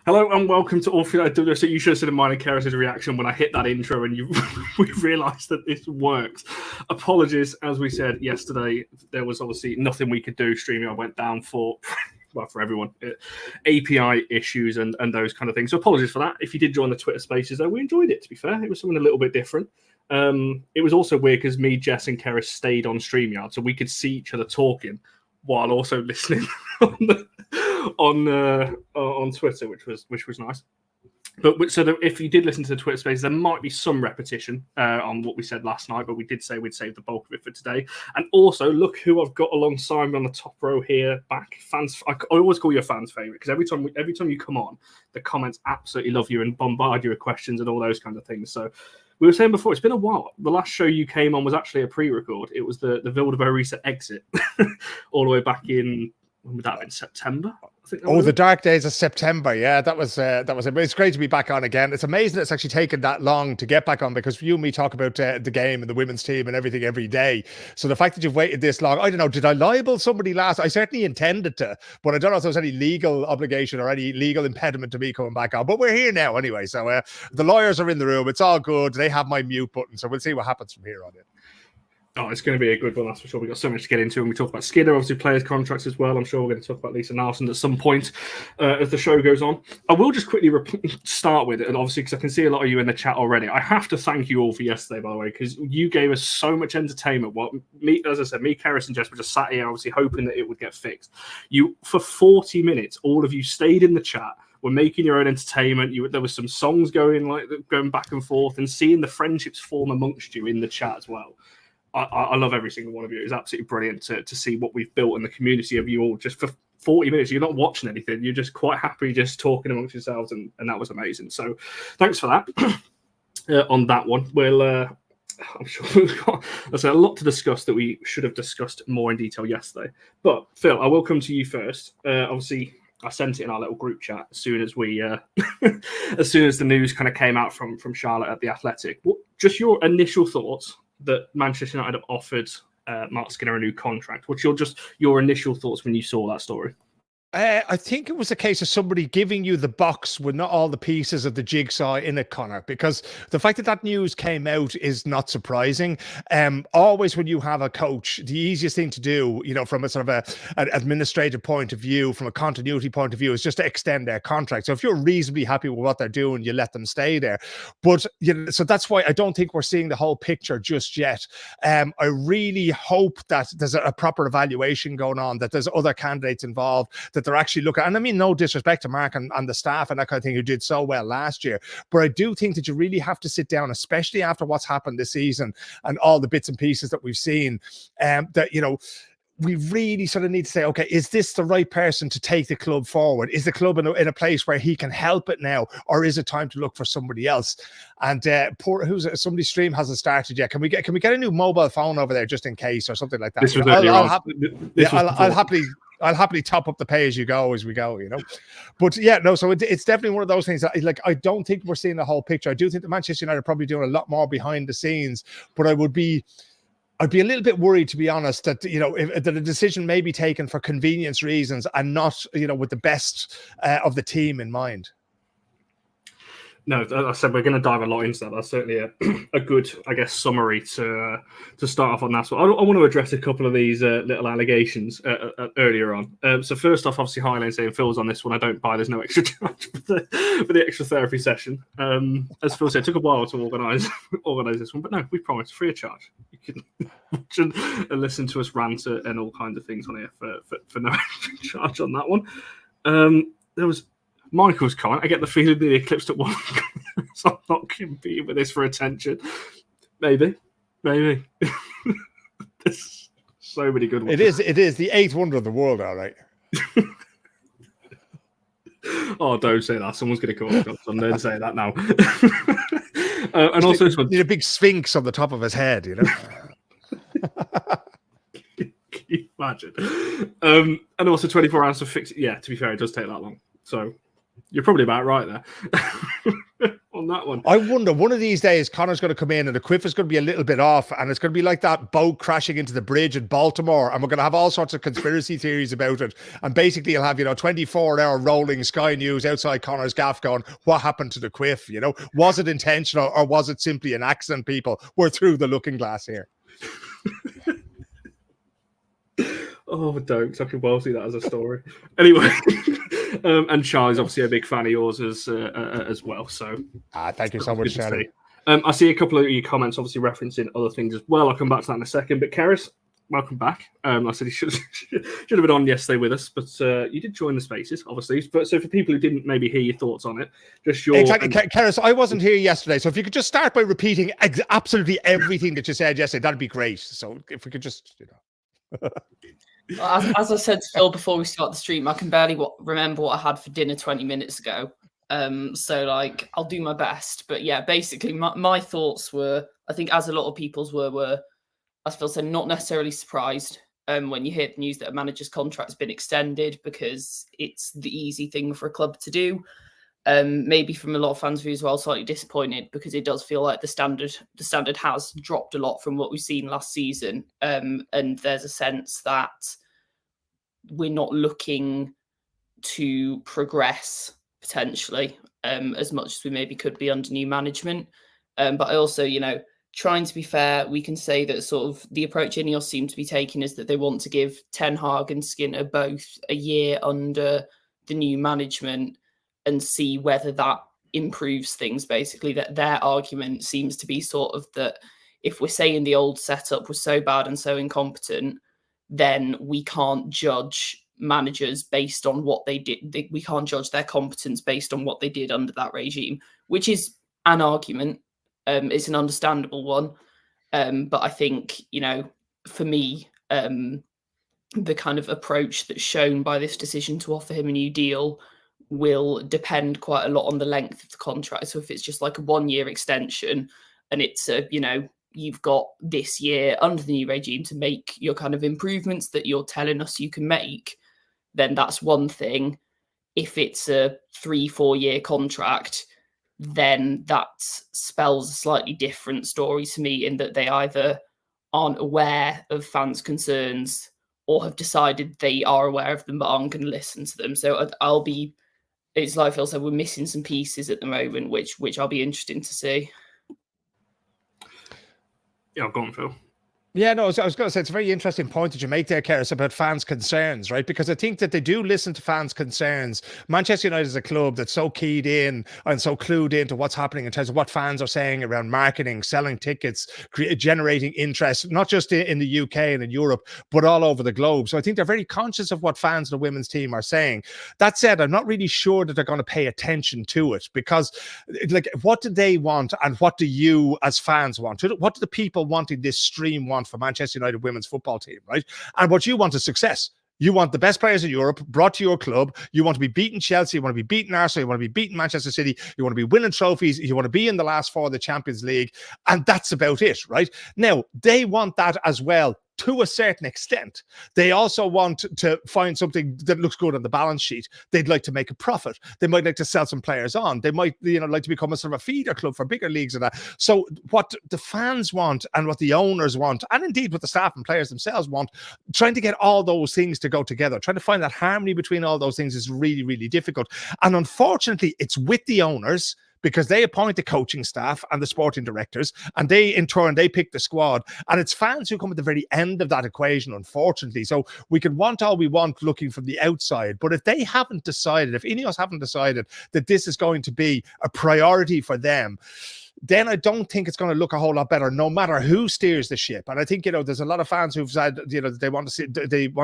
Hello and welcome to All For United WS. You should have seen mine and Keris's reaction when I hit that intro and we realised that this works. Apologies, as we said yesterday, there was obviously nothing we could do. StreamYard went down for everyone. API issues and those kind of things. So apologies for that. If you did join the Twitter Spaces, though, we enjoyed it, to be fair. It was something a little bit different. It was also weird because me, Jess and Keris stayed on StreamYard, so we could see each other talking while also listening on Twitter, which was nice. But so if you did listen to the Twitter Space, there might be some repetition on what we said last night, but we did say we'd save the bulk of it for today. And also, look who I've got alongside me on the top row here. Back fans, I always call you a fan's favorite because every time you come on, the comments absolutely love you and bombard you with questions and all those kind of things. So we were saying before, it's been a while. The last show you came on was actually a pre-record. It was the Vilda exit, all the way back in, when would that have been, September? I think the dark days of September. Yeah, that was it. It's great to be back on again. It's amazing it's actually taken that long to get back on because you and me talk about the game and the women's team and everything every day. So the fact that you've waited this long, I don't know, did I libel somebody last? I certainly intended to, but I don't know if there was any legal obligation or any legal impediment to me coming back on. But we're here now anyway. So the lawyers are in the room. It's all good. They have my mute button. So we'll see what happens from here on in. Oh, it's going to be a good one, that's for sure. We've got so much to get into, and we talk about Skinner, obviously players' contracts as well. I'm sure we're going to talk about Lisa Nelson at some point as the show goes on. I will just quickly start with it, and obviously because I can see a lot of you in the chat already. I have to thank you all for yesterday, by the way, because you gave us so much entertainment. As I said, me, Keris, and Jess were just sat here, obviously hoping that it would get fixed. For 40 minutes, all of you stayed in the chat. We're making your own entertainment. There was some songs going back and forth, and seeing the friendships form amongst you in the chat as well. I love every single one of you. It's absolutely brilliant to see what we've built in the community of you all just for 40 minutes. You're not watching anything. You're just quite happy just talking amongst yourselves, and that was amazing. So thanks for that. On that one, I'm sure we've got a lot to discuss that we should have discussed more in detail yesterday. But Phil, I will come to you first. Obviously, I sent it in our little group chat as soon as we, as soon as the news kind of came out from Charlotte at the Athletic. Just your initial thoughts that Manchester United have offered Marc Skinner a new contract. What's your initial thoughts when you saw that story? I think it was a case of somebody giving you the box with not all the pieces of the jigsaw in it, Connor, because the fact that news came out is not surprising. Always when you have a coach, the easiest thing to do, from a sort of an administrative point of view, from a continuity point of view, is just to extend their contract. So if you're reasonably happy with what they're doing, you let them stay there. But so that's why I don't think we're seeing the whole picture just yet. I really hope that there's a proper evaluation going on, that there's other candidates involved, that they're actually looking, and I mean no disrespect to Mark and the staff and that kind of thing who did so well last year, but I do think that you really have to sit down, especially after what's happened this season and all the bits and pieces that we've seen, that we really sort of need to say, okay, is this the right person to take the club forward? Is the club in a place where he can help it now, or is it time to look for somebody else? And somebody's stream hasn't started yet. Can we get a new mobile phone over there just in case, or something like that? I'll happily top up the pay as you go as we go, But yeah, no, so it's definitely one of those things that, I don't think we're seeing the whole picture. I do think the Manchester United are probably doing a lot more behind the scenes, but I'd be a little bit worried, to be honest, that that a decision may be taken for convenience reasons and not with the best of the team in mind. No, as I said, we're going to dive a lot into that. That's certainly a good, I guess, summary to start off on that. So I want to address a couple of these little allegations earlier on. So first off, obviously, Highland saying Phil's on this one. I don't buy. There's no extra charge for the extra therapy session. As Phil said, it took a while to organise this one, but no, we promised free of charge. You can watch and listen to us rant and all kinds of things on here for no extra charge on that one. There was Michael's comment. I get the feeling that he eclipsed at one. So I'm not competing with this for attention. Maybe. There's so many good ones. It is the eighth wonder of the world, all right. Oh, don't say that. Someone's going to come up and then say that now. And also, this one. Need a big sphinx on the top of his head, Can you imagine? And also 24 hours to fix it. Yeah, to be fair, it does take that long. So you're probably about right there. on that one. I wonder, one of these days, Connor's going to come in and the quiff is going to be a little bit off, and it's going to be like that boat crashing into the bridge in Baltimore, and we're going to have all sorts of conspiracy theories about it. And basically, you'll have, 24-hour rolling Sky News outside Connor's gaff going, what happened to the quiff? Was it intentional or was it simply an accident, people? We're through the looking glass here. Oh, don't. I could well see that as a story. Anyway, and Charlie's obviously a big fan of yours as well. So, thank you so much, Charlie. I see a couple of your comments, obviously referencing other things as well. I'll come back to that in a second. But Keris, welcome back. I said he should have been on yesterday with us, but you did join the spaces, obviously. But so for people who didn't maybe hear your thoughts on it, just your exactly, Keris, I wasn't here yesterday, so if you could just start by repeating absolutely everything that you said yesterday, that'd be great. So if we could just, As I said to Phil before we start the stream, I can barely remember what I had for dinner 20 minutes ago. So I'll do my best. But yeah, basically my thoughts were, I think as a lot of people's were, as Phil said, not necessarily surprised when you hear the news that a manager's contract's been extended, because it's the easy thing for a club to do. Maybe from a lot of fans' view as well, slightly disappointed, because it does feel like the standard has dropped a lot from what we've seen last season. And there's a sense that we're not looking to progress potentially as much as we maybe could be under new management. But I also, trying to be fair, we can say that sort of the approach INEOS seem to be taking is that they want to give Ten Hag and Skinner both a year under the new management and see whether that improves things. Basically, that their argument seems to be sort of that if we're saying the old setup was so bad and so incompetent, then we can't judge managers based on what they did. We can't judge their competence based on what they did under that regime, which is an argument. It's an understandable one. But I think, for me, the kind of approach that's shown by this decision to offer him a new deal will depend quite a lot on the length of the contract. So if it's just like a 1-year extension and it's you've got this year under the new regime to make your kind of improvements that you're telling us you can make, then that's one thing. If it's a 3-4 year contract, then that spells a slightly different story to me, in that they either aren't aware of fans' concerns or have decided they are aware of them but aren't going to listen to them. So it's like Phil said, we're missing some pieces at the moment, which I'll be interesting to see. Yeah, go on, Phil. Yeah, no, I was going to say, it's a very interesting point that you make there, Keris, about fans' concerns, right? Because I think that they do listen to fans' concerns. Manchester United is a club that's so keyed in and so clued into what's happening in terms of what fans are saying around marketing, selling tickets, generating interest, not just in the UK and in Europe, but all over the globe. So I think they're very conscious of what fans of the women's team are saying. That said, I'm not really sure that they're going to pay attention to it, because what do they want and what do you as fans want? What do the people wanting this stream want for Manchester United women's football team, right? And what you want is success. You want the best players in Europe brought to your club. You want to be beating Chelsea. You want to be beating Arsenal. You want to be beating Manchester City. You want to be winning trophies. You want to be in the last 4 of the Champions League. And that's about it, right? Now, they want that as well, to a certain extent. They also want to find something that looks good on the balance sheet. They'd like to make a profit. They might like to sell some players on. They might, like to become a sort of a feeder club for bigger leagues and that. So what the fans want and what the owners want, and indeed what the staff and players themselves want, trying to get all those things to go together, trying to find that harmony between all those things is really, really difficult. And unfortunately, it's with the owners, because they appoint the coaching staff and the sporting directors, and they, in turn, they pick the squad. And it's fans who come at the very end of that equation, unfortunately. So we can want all we want looking from the outside, but if they haven't decided, if INEOS haven't decided that this is going to be a priority for them, then I don't think it's going to look a whole lot better, no matter who steers the ship. And I think, there's a lot of fans who've said, that they want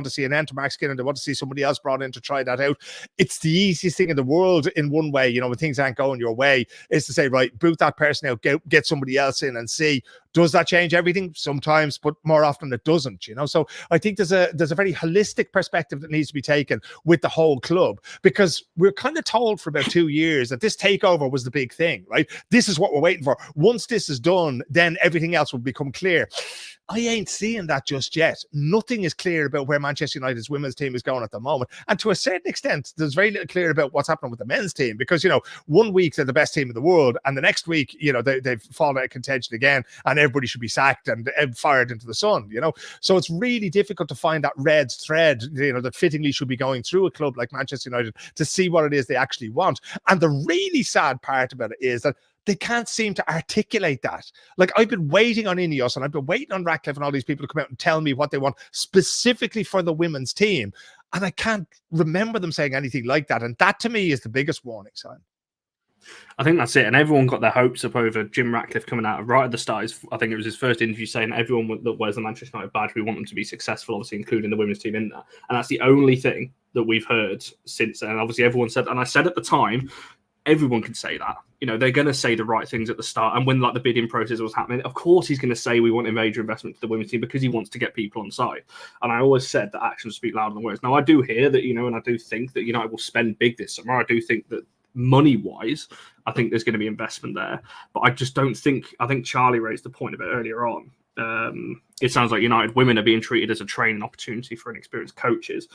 to see an end to Marc Skinner, and they want to see somebody else brought in to try that out. It's the easiest thing in the world in one way, when things aren't going your way, is to say, right, boot that person out, get somebody else in and see. Does that change everything? Sometimes, but more often it doesn't, So I think there's a very holistic perspective that needs to be taken with the whole club, because we're kind of told for about 2 years that this takeover was the big thing, right? This is what we're waiting for. Once this is done, then everything else will become clear. I ain't seeing that just yet. Nothing is clear about where Manchester United's women's team is going at the moment. And to a certain extent, there's very little clear about what's happening with the men's team, because, you know, 1 week they're the best team in the world, and the next week, you know, they've fallen out of contention again, and everybody should be sacked and fired into the sun, you know. So it's really difficult to find that red thread, you know, that fittingly should be going through a club like Manchester United to see what it is they actually want. And the really sad part about it is that they can't seem to articulate that. Like, I've been waiting on INEOS and I've been waiting on Ratliff and all these people to come out and tell me what they want specifically for the women's team. And I can't remember them saying anything like that. And that, to me, is the biggest warning sign. I think that's it. And everyone got their hopes up over Jim Ratliff coming out right at the start. I think it was his first interview saying everyone that wears the Manchester United badge, we want them to be successful, obviously including the women's team in that. And that's the only thing that we've heard since then. And obviously everyone said, and I said at the time, everyone can say that. You know, they're going to say the right things at the start. And when like the bidding process was happening, of course he's going to say we want a major investment to the women's team because he wants to get people on side. And I always said that actions speak louder than words. Now, I do hear that, you know, and I do think that United will spend big this summer. I do think that money-wise, I think there's going to be investment there. But I just don't think, I think Charlie raised the point a bit earlier on. It sounds like United women are being treated as a training opportunity for inexperienced coaches.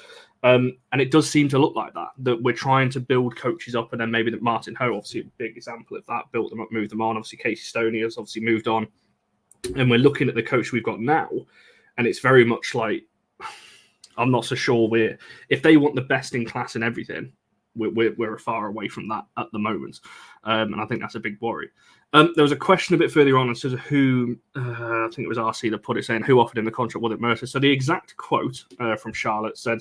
And it does seem to look like that we're trying to build coaches up, and then maybe that Martin Ho, obviously a big example of that, built them up, moved them on. Obviously, Casey Stoney has obviously moved on. And we're looking at the coach we've got now, and it's very much like, I'm not so sure if they want the best in class and everything, we're far away from that at the moment. And I think that's a big worry. There was a question a bit further on as to who, I think it was RC that put it, saying who offered him the contract, was it Mercer? So the exact quote from Charlotte said,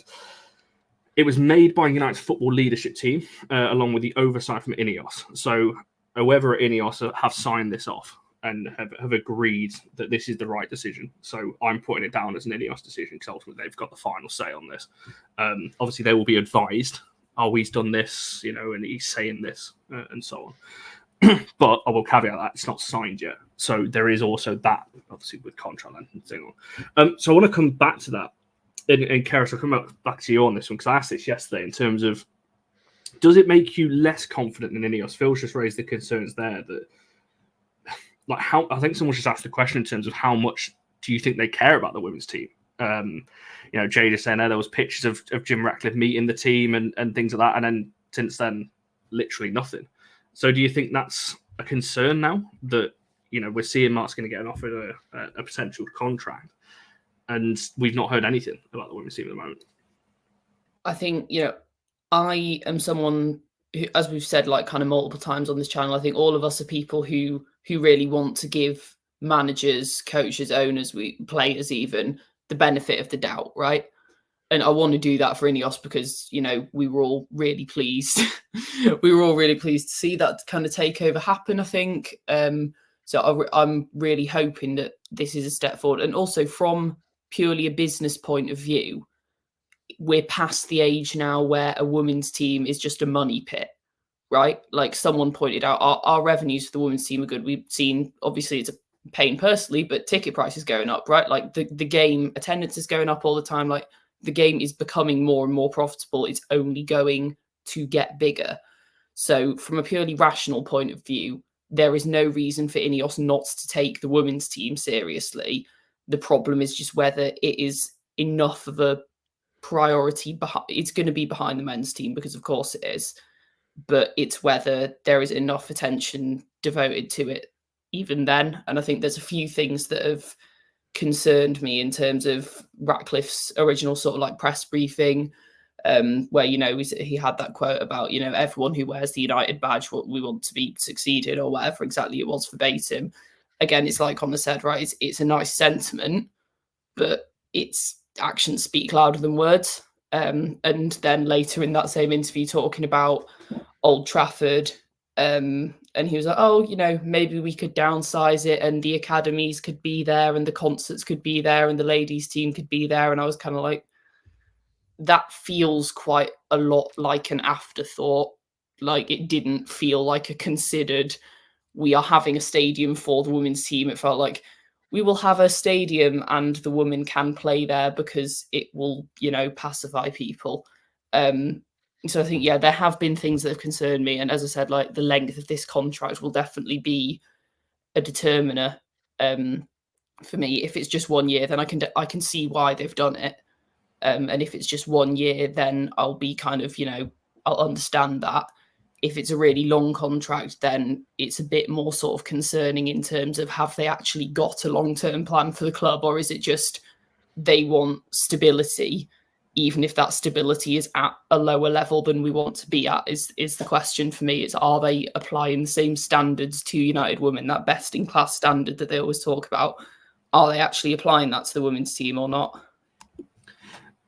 it was made by United's football leadership team, along with the oversight from INEOS. So whoever at INEOS have signed this off and have agreed that this is the right decision. So I'm putting it down as an INEOS decision because ultimately they've got the final say on this. Obviously, they will be advised, oh, he's done this, you know, and he's saying this, and so on. But I will caveat that it's not signed yet. So there is also that, obviously, with contract length and thing on. So I want to come back to that. And Keris, I'll come back to you on this one, because I asked this yesterday in terms of, does it make you less confident in INEOS? Phil's just raised the concerns there that, like, how, I think someone just asked the question in terms of how much do you think they care about the women's team? You know, Jay just saying there was pictures of Jim Ratliff meeting the team and things like that. And then since then, literally nothing. So do you think that's a concern now that, you know, we're seeing Marc's going to get an offer, a potential contract, and we've not heard anything about the women's team at the moment? I think, you know, I am someone who, as we've said, like kind of multiple times on this channel, I think all of us are people who really want to give managers, coaches, owners, players even, the benefit of the doubt, right? And I want to do that for INEOS because, you know, we were all really pleased. We were all really pleased to see that kind of takeover happen, I think. So I'm really hoping that this is a step forward. And also from purely a business point of view, we're past the age now where a women's team is just a money pit, right? Like someone pointed out, our revenues for the women's team are good. We've seen, obviously it's a pain personally, but ticket prices going up, right? Like the game attendance is going up all the time. Like the game is becoming more and more profitable. It's only going to get bigger. So from a purely rational point of view, there is no reason for INEOS not to take the women's team seriously. The problem is just whether it is enough of a priority. It's going to be behind the men's team because of course it is, but it's whether there is enough attention devoted to it even then. And I think there's a few things that have concerned me in terms of Ratliff's original sort of like press briefing, where, you know, he had that quote about, you know, everyone who wears the United badge, we want to be succeeded, or whatever exactly it was verbatim. Again, it's like Connor said, right? It's a nice sentiment, but its actions speak louder than words. And then later in that same interview, talking about Old Trafford, and he was like, oh, you know, maybe we could downsize it and the academies could be there and the concerts could be there and the ladies team could be there. And I was kind of like, that feels quite a lot like an afterthought. Like it didn't feel like a considered, we are having a stadium for the women's team. It felt like we will have a stadium and the women can play there because it will, you know, pacify people. So I think, yeah, there have been things that have concerned me. And as I said, like the length of this contract will definitely be a determiner for me. If it's just 1 year, then I can see why they've done it. And if it's just 1 year, then I'll be kind of, I'll understand that. If it's a really long contract, then it's a bit more sort of concerning in terms of, have they actually got a long-term plan for the club, or is it just they want stability, even if that stability is at a lower level than we want to be at, is the question for me. Is, are they applying the same standards to United Women, that best-in-class standard that they always talk about? Are they actually applying that to the women's team or not?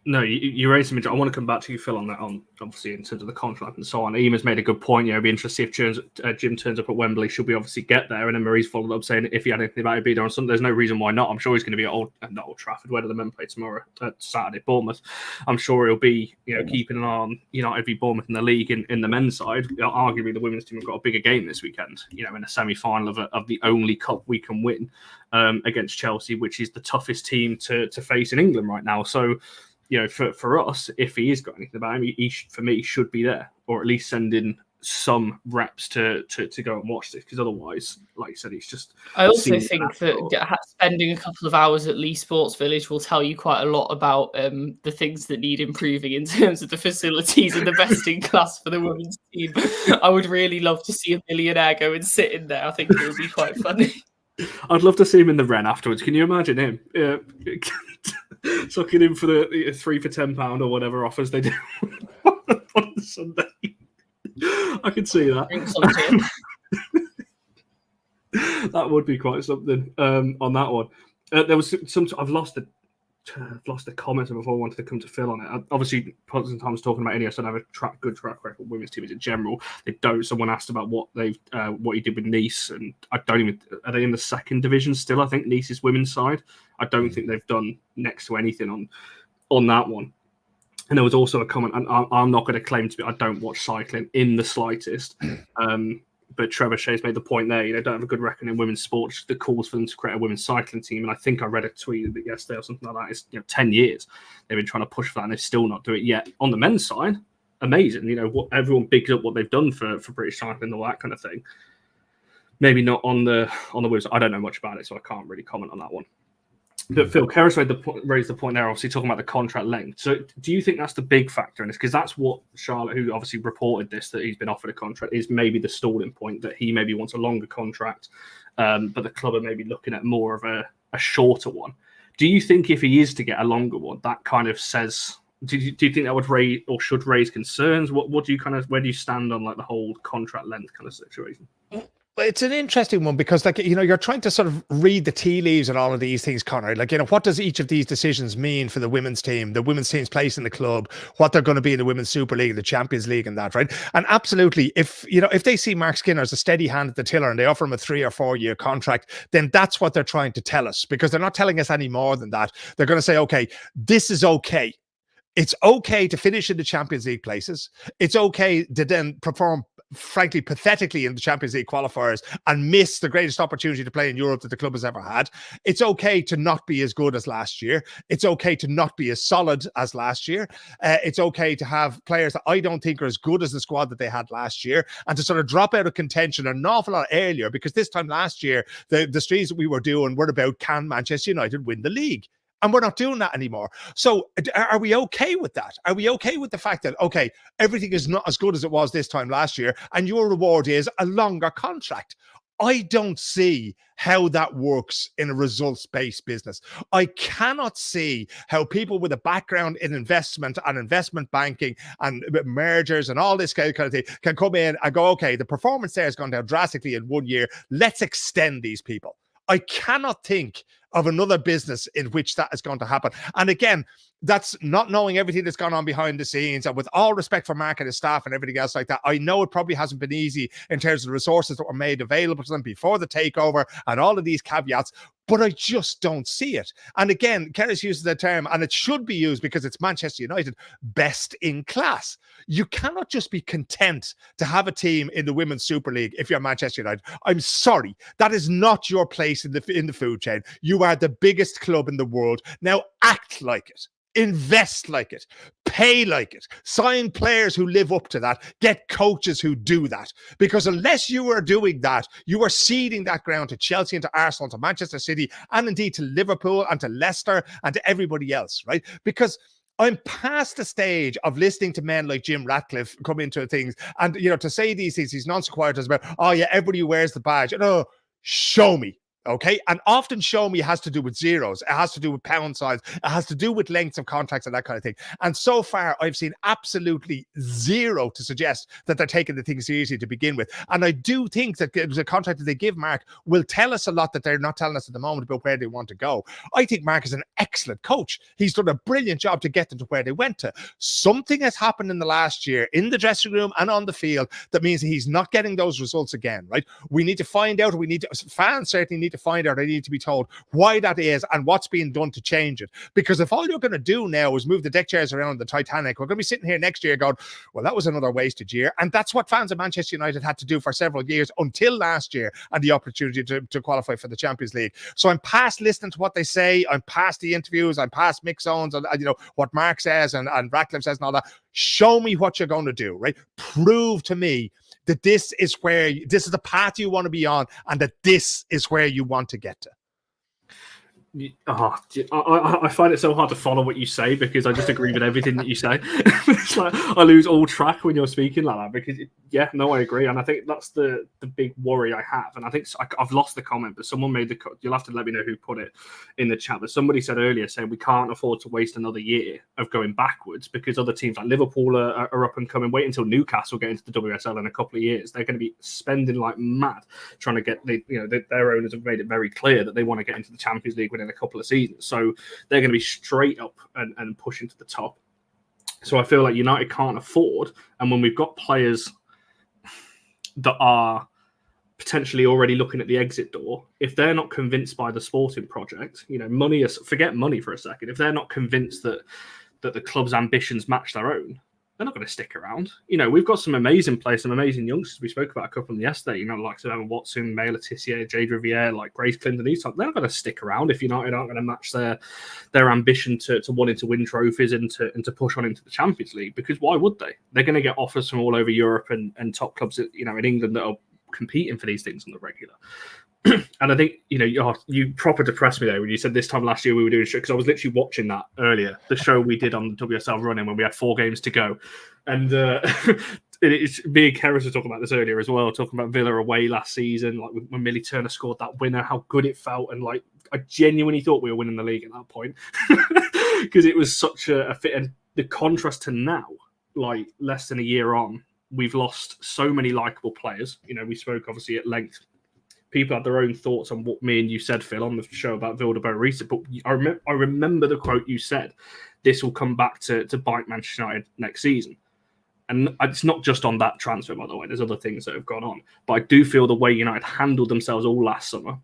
No, you raised some. I want to come back to you, Phil, on that. On obviously in terms of the contract and so on. Ema's made a good point. It'd be interesting if Jim turns up at Wembley. Should we obviously get there? And then Marie's followed up saying if he had anything about it, be there on Sunday. There's no reason why not. I'm sure he's going to be at Old Trafford. Where do the men play tomorrow? Saturday, Bournemouth. I'm sure he'll be keeping an eye on United v Bournemouth in the league in the men's side. Arguably, the women's team have got a bigger game this weekend. In a semi-final of the only cup we can win against Chelsea, which is the toughest team to face in England right now. So. For us, if he has got anything about him, he for me should be there, or at least send in some reps to go and watch this, because otherwise, like you said, it's just. I also think that spending a couple of hours at Lee Sports Village will tell you quite a lot about the things that need improving in terms of the facilities and the best in class for the women's team. I would really love to see a millionaire go and sit in there. I think it would be quite funny. I'd love to see him in the Wren afterwards. Can you imagine him? Sucking in for the 3 for £10 or whatever offers they do on Sunday. I could see that. That would be quite something on that one. There was some. I've lost the comments before I wanted to come to Phil on it. Obviously, Protestant Times talking about INEOS don't have a good track record with women's teams in general. They don't. Someone asked about what he did with Nice, and I don't even. Are they in the second division still? I think Nice's women's side. I don't think they've done next to anything on that one. And there was also a comment, and I'm not going to claim to be. I don't watch cycling in the slightest. But Trevor Shea's made the point there. They don't have a good record in women's sports. The calls for them to create a women's cycling team, and I think I read a tweet yesterday or something like that. It's 10 years they've been trying to push for that, and they've still not do it yet. On the men's side, amazing. What everyone bigs up what they've done for British cycling, all that kind of thing. Maybe not on the women's. I don't know much about it, so I can't really comment on that one. But Phil Keris raised the point there, obviously talking about the contract length. So do you think that's the big factor in this? Because that's what Charlotte, who obviously reported this, that he's been offered a contract, is maybe the stalling point, that he maybe wants a longer contract, but the club are maybe looking at more of a shorter one. Do you think if he is to get a longer one, that kind of says, do you think that would raise or should raise concerns? What do you where do you stand on like the whole contract length kind of situation? It's an interesting one because, you're trying to sort of read the tea leaves and all of these things, Connor. What does each of these decisions mean for the women's team's place in the club, what they're going to be in the Women's Super League, the Champions League and that, right? And absolutely, if they see Marc Skinner as a steady hand at the tiller and they offer him a 3 or 4 year contract, then that's what they're trying to tell us, because they're not telling us any more than that. They're going to say, okay, this is okay. It's okay to finish in the Champions League places. It's okay to then perform frankly pathetically in the Champions League qualifiers and miss the greatest opportunity to play in Europe that the club has ever had. It's okay to not be as good as last year. It's okay to not be as solid as last year. It's okay to have players that I don't think are as good as the squad that they had last year, and to sort of drop out of contention an awful lot earlier, because this time last year the streams that we were doing were about, can Manchester United win the league? And we're not doing that anymore. So are we okay with that? Are we okay with the fact that, okay, everything is not as good as it was this time last year, and your reward is a longer contract? I don't see how that works in a results-based business. I cannot see how people with a background in investment and investment banking and mergers and all this kind of thing can come in and go, okay, the performance there has gone down drastically in 1 year. Let's extend these people. I cannot think of another business in which that is going to happen. And again, that's not knowing everything that's gone on behind the scenes. And with all respect for Mark and his staff and everything else like that, I know it probably hasn't been easy in terms of the resources that were made available to them before the takeover and all of these caveats, but I just don't see it. And again, Keris uses the term, and it should be used because it's Manchester United, best in class. You cannot just be content to have a team in the Women's Super League if you're Manchester United. I'm sorry, that is not your place in the food chain. You are the biggest club in the world. Now act like it. invest like it, pay like it, sign players who live up to that, get coaches who do that. Because unless you are doing that, you are ceding that ground to Chelsea and to Arsenal, to Manchester City, and indeed to Liverpool and to Leicester and to everybody else, right? Because I'm past the stage of listening to men like Jim Ratliff come into things and, you know, to say these things, these non-sequiturs about, oh yeah, everybody wears the badge. No, show me. Okay. And often show me has to do with zeros. It has to do with pound size. It has to do with lengths of contracts and that kind of thing. And so far, I've seen absolutely zero to suggest that they're taking the thing seriously to begin with. And I do think that the contract that they give Marc will tell us a lot that they're not telling us at the moment about where they want to go. I think Marc is an excellent coach. He's done a brilliant job to get them to where they went to. Something has happened in the last year in the dressing room and on the field that means that he's not getting those results again, right? We need to find out. Fans certainly need to find out. I need to be told why that is and what's being done to change it. Because if all you're going to do now is move the deck chairs around the Titanic, we're going to be sitting here next year going, well, that was another wasted year. And that's what fans of Manchester United had to do for several years until last year and the opportunity to qualify for the Champions League. So I'm past listening to what they say. I'm past the interviews. I'm past mix zones and you know what Marc says and Ratliff says and all that. Show me what you're going to do, right? Prove to me that this is the path you want to be on and that this is where you want to get to. I find it so hard to follow what you say because I just agree with everything that you say. It's like I lose all track when you're speaking like that because, I agree. And I think that's the big worry I have. And I think I've lost the comment, but someone made you'll have to let me know who put it in the chat. But somebody said earlier saying we can't afford to waste another year of going backwards because other teams like Liverpool are up and coming. Wait until Newcastle get into the WSL in a couple of years. They're going to be spending like mad trying to get their owners have made it very clear that they want to get into the Champions League within a couple of seasons, so they're going to be straight up and pushing to the top. So I feel like United can't afford, and when we've got players that are potentially already looking at the exit door, if they're not convinced by the sporting project, forget money for a second. If they're not convinced that the club's ambitions match their own, they're not going to stick around. We've got some amazing players, some amazing youngsters. We spoke about a couple of them yesterday, like Emma Watson, May Letitia, Jade Riviere, like Grace Clinton, these types. They're not going to stick around if United aren't going to match their ambition to wanting to win trophies and to push on into the Champions League, because why would they? They're going to get offers from all over Europe and top clubs, in England that are competing for these things on the regular. And I think, you proper depressed me there when you said this time last year we were doing a show, because I was literally watching that earlier, the show we did on the WSL running when we had 4 games to go. And it's me and Keris were talking about this earlier as well, talking about Villa away last season, like when Millie Turner scored that winner, how good it felt. And like, I genuinely thought we were winning the league at that point because it was such a fit. And the contrast to now, like less than a year on, we've lost so many likable players. We spoke obviously at length. People had their own thoughts on what me and you said, Phil, on the show about Vilda Borussia. But I remember the quote you said, this will come back to bite Manchester United next season. And it's not just on that transfer, by the way. There's other things that have gone on. But I do feel the way United handled themselves all last summer.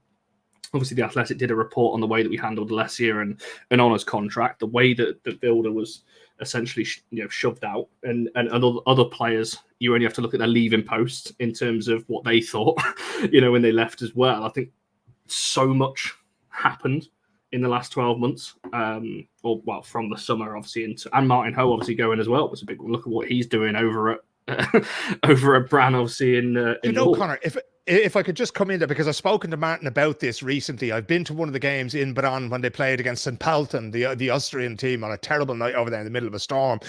Obviously, The Athletic did a report on the way that we handled Alessia and Honor's contract, the way that Vilda was essentially shoved out, and other players, you only have to look at their leaving posts in terms of what they thought when they left as well. I think so much happened in the last 12 months from the summer obviously and Martin Ho obviously going as well was a big one. Look at what he's doing over at Bran obviously in Connor, if I could just come in there, because I've spoken to Martin about this recently. I've been to one of the games in Bran when they played against St. Pölten, the Austrian team, on a terrible night over there in the middle of a storm.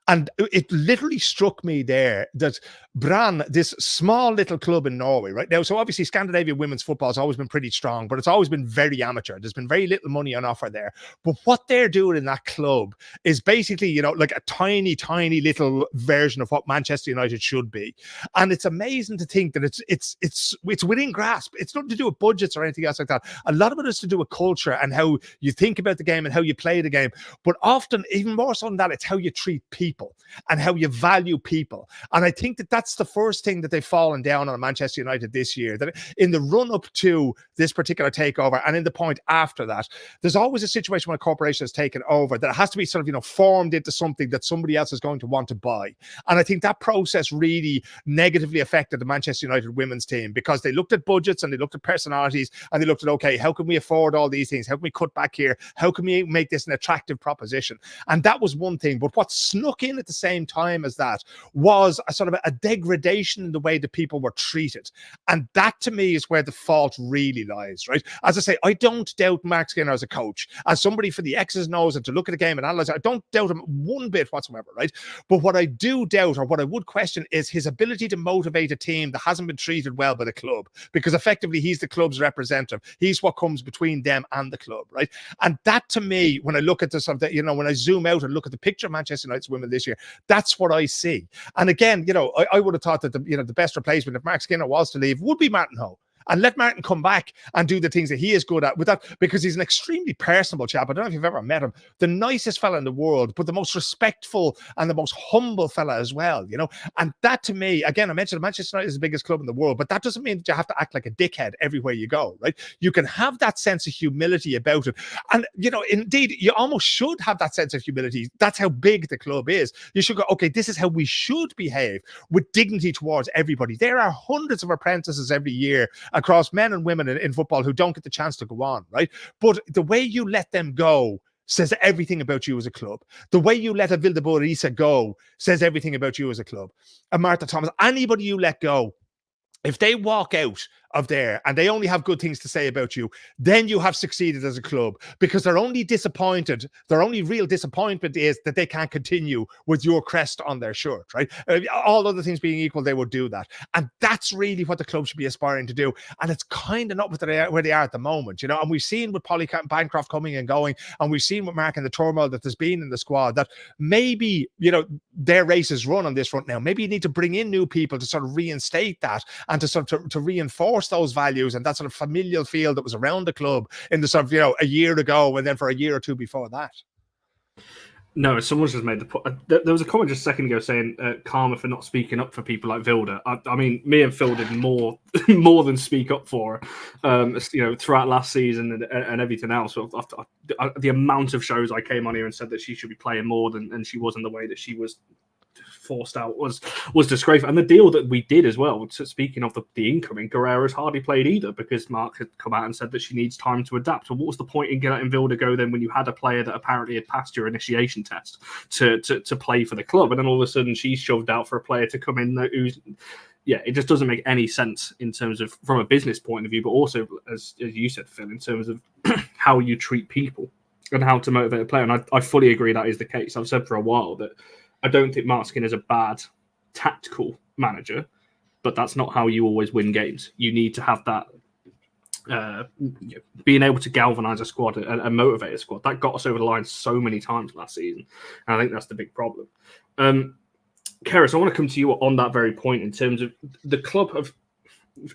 And it literally struck me there that Bran, this small little club in Norway, right now, so obviously Scandinavian women's football has always been pretty strong, but it's always been very amateur. There's been very little money on offer there. But what they're doing in that club is basically, like a tiny, tiny little version of what Manchester United should be. And it's amazing to think that it's within grasp. It's nothing to do with budgets or anything else like that. A lot of it is to do with culture and how you think about the game and how you play the game. But often, even more so than that, it's how you treat people and how you value people. And I think that that's the first thing that they've fallen down on Manchester United this year, that in the run-up to this particular takeover and in the point after that, there's always a situation when a corporation has taken over that it has to be sort of, formed into something that somebody else is going to want to buy. And I think that process really negatively affected the Manchester United women's team, because they looked at budgets and they looked at personalities and they looked at, okay, how can we afford all these things? How can we cut back here? How can we make this an attractive proposition? And that was one thing. But what snuck in at the same time as that was a sort of a degradation in the way that people were treated. And that to me is where the fault really lies, right? As I say, I don't doubt Marc Skinner as a coach, as somebody for the X's and O's and to look at the game and analyze it. I don't doubt him one bit whatsoever, right? But what I do doubt, or what I would question, is his ability to motivate a team that hasn't been treated well by the club, because effectively he's the club's representative. He's what comes between them and the club, right? And that to me, when I look at this, when I zoom out and look at the picture of Manchester United's women this year, that's what I see. And again, I would have thought that the best replacement if Marc Skinner was to leave would be Martin Ho. And let Martin come back and do the things that he is good at with that, because he's an extremely personable chap. I don't know if you've ever met him. The nicest fella in the world, but the most respectful and the most humble fella as well, And that to me, again, I mentioned Manchester United is the biggest club in the world, but that doesn't mean that you have to act like a dickhead everywhere you go, right? You can have that sense of humility about it. And, indeed, you almost should have that sense of humility. That's how big the club is. You should go, okay, this is how we should behave with dignity towards everybody. There are hundreds of apprentices every year across men and women in football who don't get the chance to go on, right? But the way you let them go says everything about you as a club. The way you let a Vilda go says everything about you as a club. And Martha Thomas, anybody you let go, if they walk out of there and they only have good things to say about you, then you have succeeded as a club, because they're only disappointed. Their only real disappointment is that they can't continue with your crest on their shirt, right? All other things being equal, they would do that. And that's really what the club should be aspiring to do. And it's kind of not where they are at the moment, And we've seen with Polly Bancroft coming and going, and we've seen with Mark and the turmoil that there's been in the squad, that maybe, their race is run on this front now. Maybe you need to bring in new people to sort of reinstate that and to sort of to reinforce those values and that sort of familial feel that was around the club in the sort of, a year ago and then for a year or two before that. No, someone's just made the point. There was a comment just a second ago saying karma for not speaking up for people like Vilda. I mean, me and Phil did more than speak up for her, throughout last season and everything else. The amount of shows I came on here and said that she should be playing more than she was, in the way that she was forced out was disgraceful. And the deal that we did as well, speaking of the incoming, Guerrero's hardly played either, because Mark had come out and said that she needs time to adapt. And what was the point in letting Vilda go then, when you had a player that apparently had passed your initiation test to play for the club, and then all of a sudden she's shoved out for a player to come in who's it just doesn't make any sense in terms of, from a business point of view, but also, as you said, Phil, in terms of how you treat people and how to motivate a player. And I fully agree that is the case. I've said for a while that I don't think Marc Skinner is a bad tactical manager, but that's not how you always win games. You need to have that being able to galvanize a squad and motivate a squad. That got us over the line so many times last season, and I think that's the big problem. Keris, I want to come to you on that very point in terms of the club of,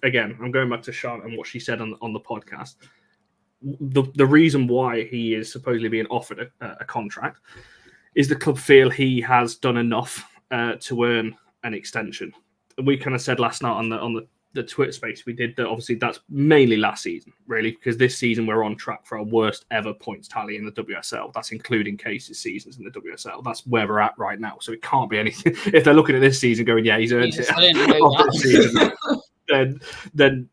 again, I'm going back to Charlotte and what she said on the podcast. The reason why he is supposedly being offered a contract is the club feel he has done enough to earn an extension. We kind of said last night on the Twitter space we did that obviously that's mainly last season, really, because this season we're on track for our worst ever points tally in the WSL. That's including Casey's seasons in the WSL. That's where we're at right now. So it can't be anything. If they're looking at this season going, yeah, he's earned it, then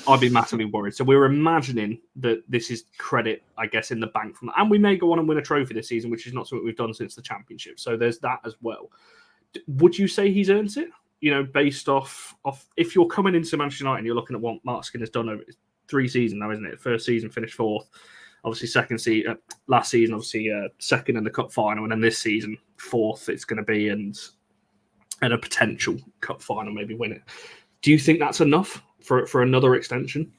I'd be massively worried. So we're imagining that this is credit, I guess, in the bank from that. And we may go on and win a trophy this season, which is not something we've done since the championship. So there's that as well. Would you say he's earned it? Based off if you're coming into Manchester United and you're looking at what Marc Skinner's done over 3 seasons now, isn't it? First season finished 4th. Obviously last season, obviously second in the cup final. And then this season, 4th it's going to be, and a potential cup final, maybe win it. Do you think that's enough for another extension?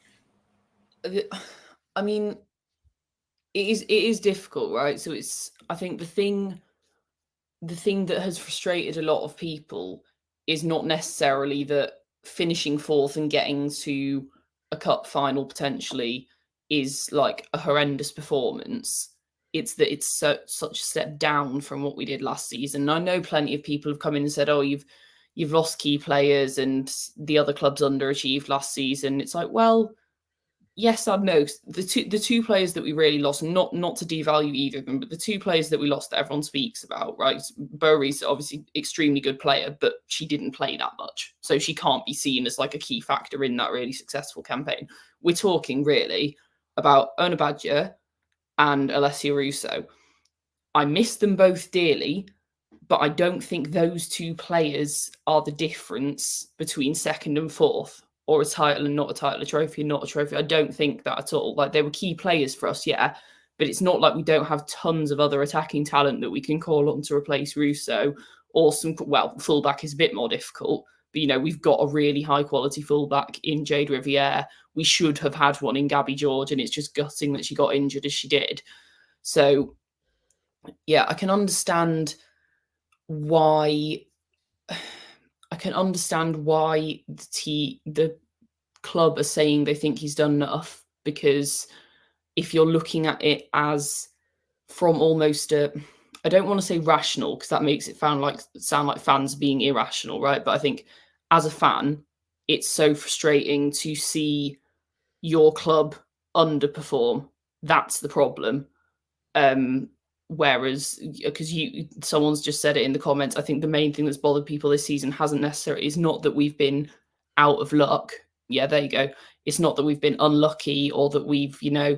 I mean, it is difficult, right? So I think the thing that has frustrated a lot of people is not necessarily that finishing 4th and getting to a cup final potentially is like a horrendous performance. It's that it's such a step down from what we did last season. And I know plenty of people have come in and said, oh, you've lost key players and the other clubs underachieved last season. It's like, well, yes and no. The two players that we really lost, not to devalue either of them, but the two players that we lost that everyone speaks about, right? Bowie's obviously extremely good player, but she didn't play that much, so she can't be seen as like a key factor in that really successful campaign. We're talking really about Ona Badger and Alessia Russo. I miss them both dearly, but I don't think those two players are the difference between second and fourth, or a title and not a title, a trophy and not a trophy. I don't think that at all. Like, they were key players for us, yeah, but it's not like we don't have tons of other attacking talent that we can call on to replace Russo, or some, well, fullback is a bit more difficult, but, you know, we've got a really high quality fullback in Jade Riviere. We should have had one in Gabby George, and it's just gutting that she got injured as she did. So, yeah, I can understand why the club are saying they think he's done enough, because if you're looking at it as from almost a, I don't want to say rational, because that makes it sound like fans being irrational, right? But I think as a fan, it's so frustrating to see your club underperform. That's the problem. Whereas, because someone's just said it in the comments, I think the main thing that's bothered people this season is not that we've been out of luck. Yeah, there you go. It's not that we've been unlucky or that we've, you know,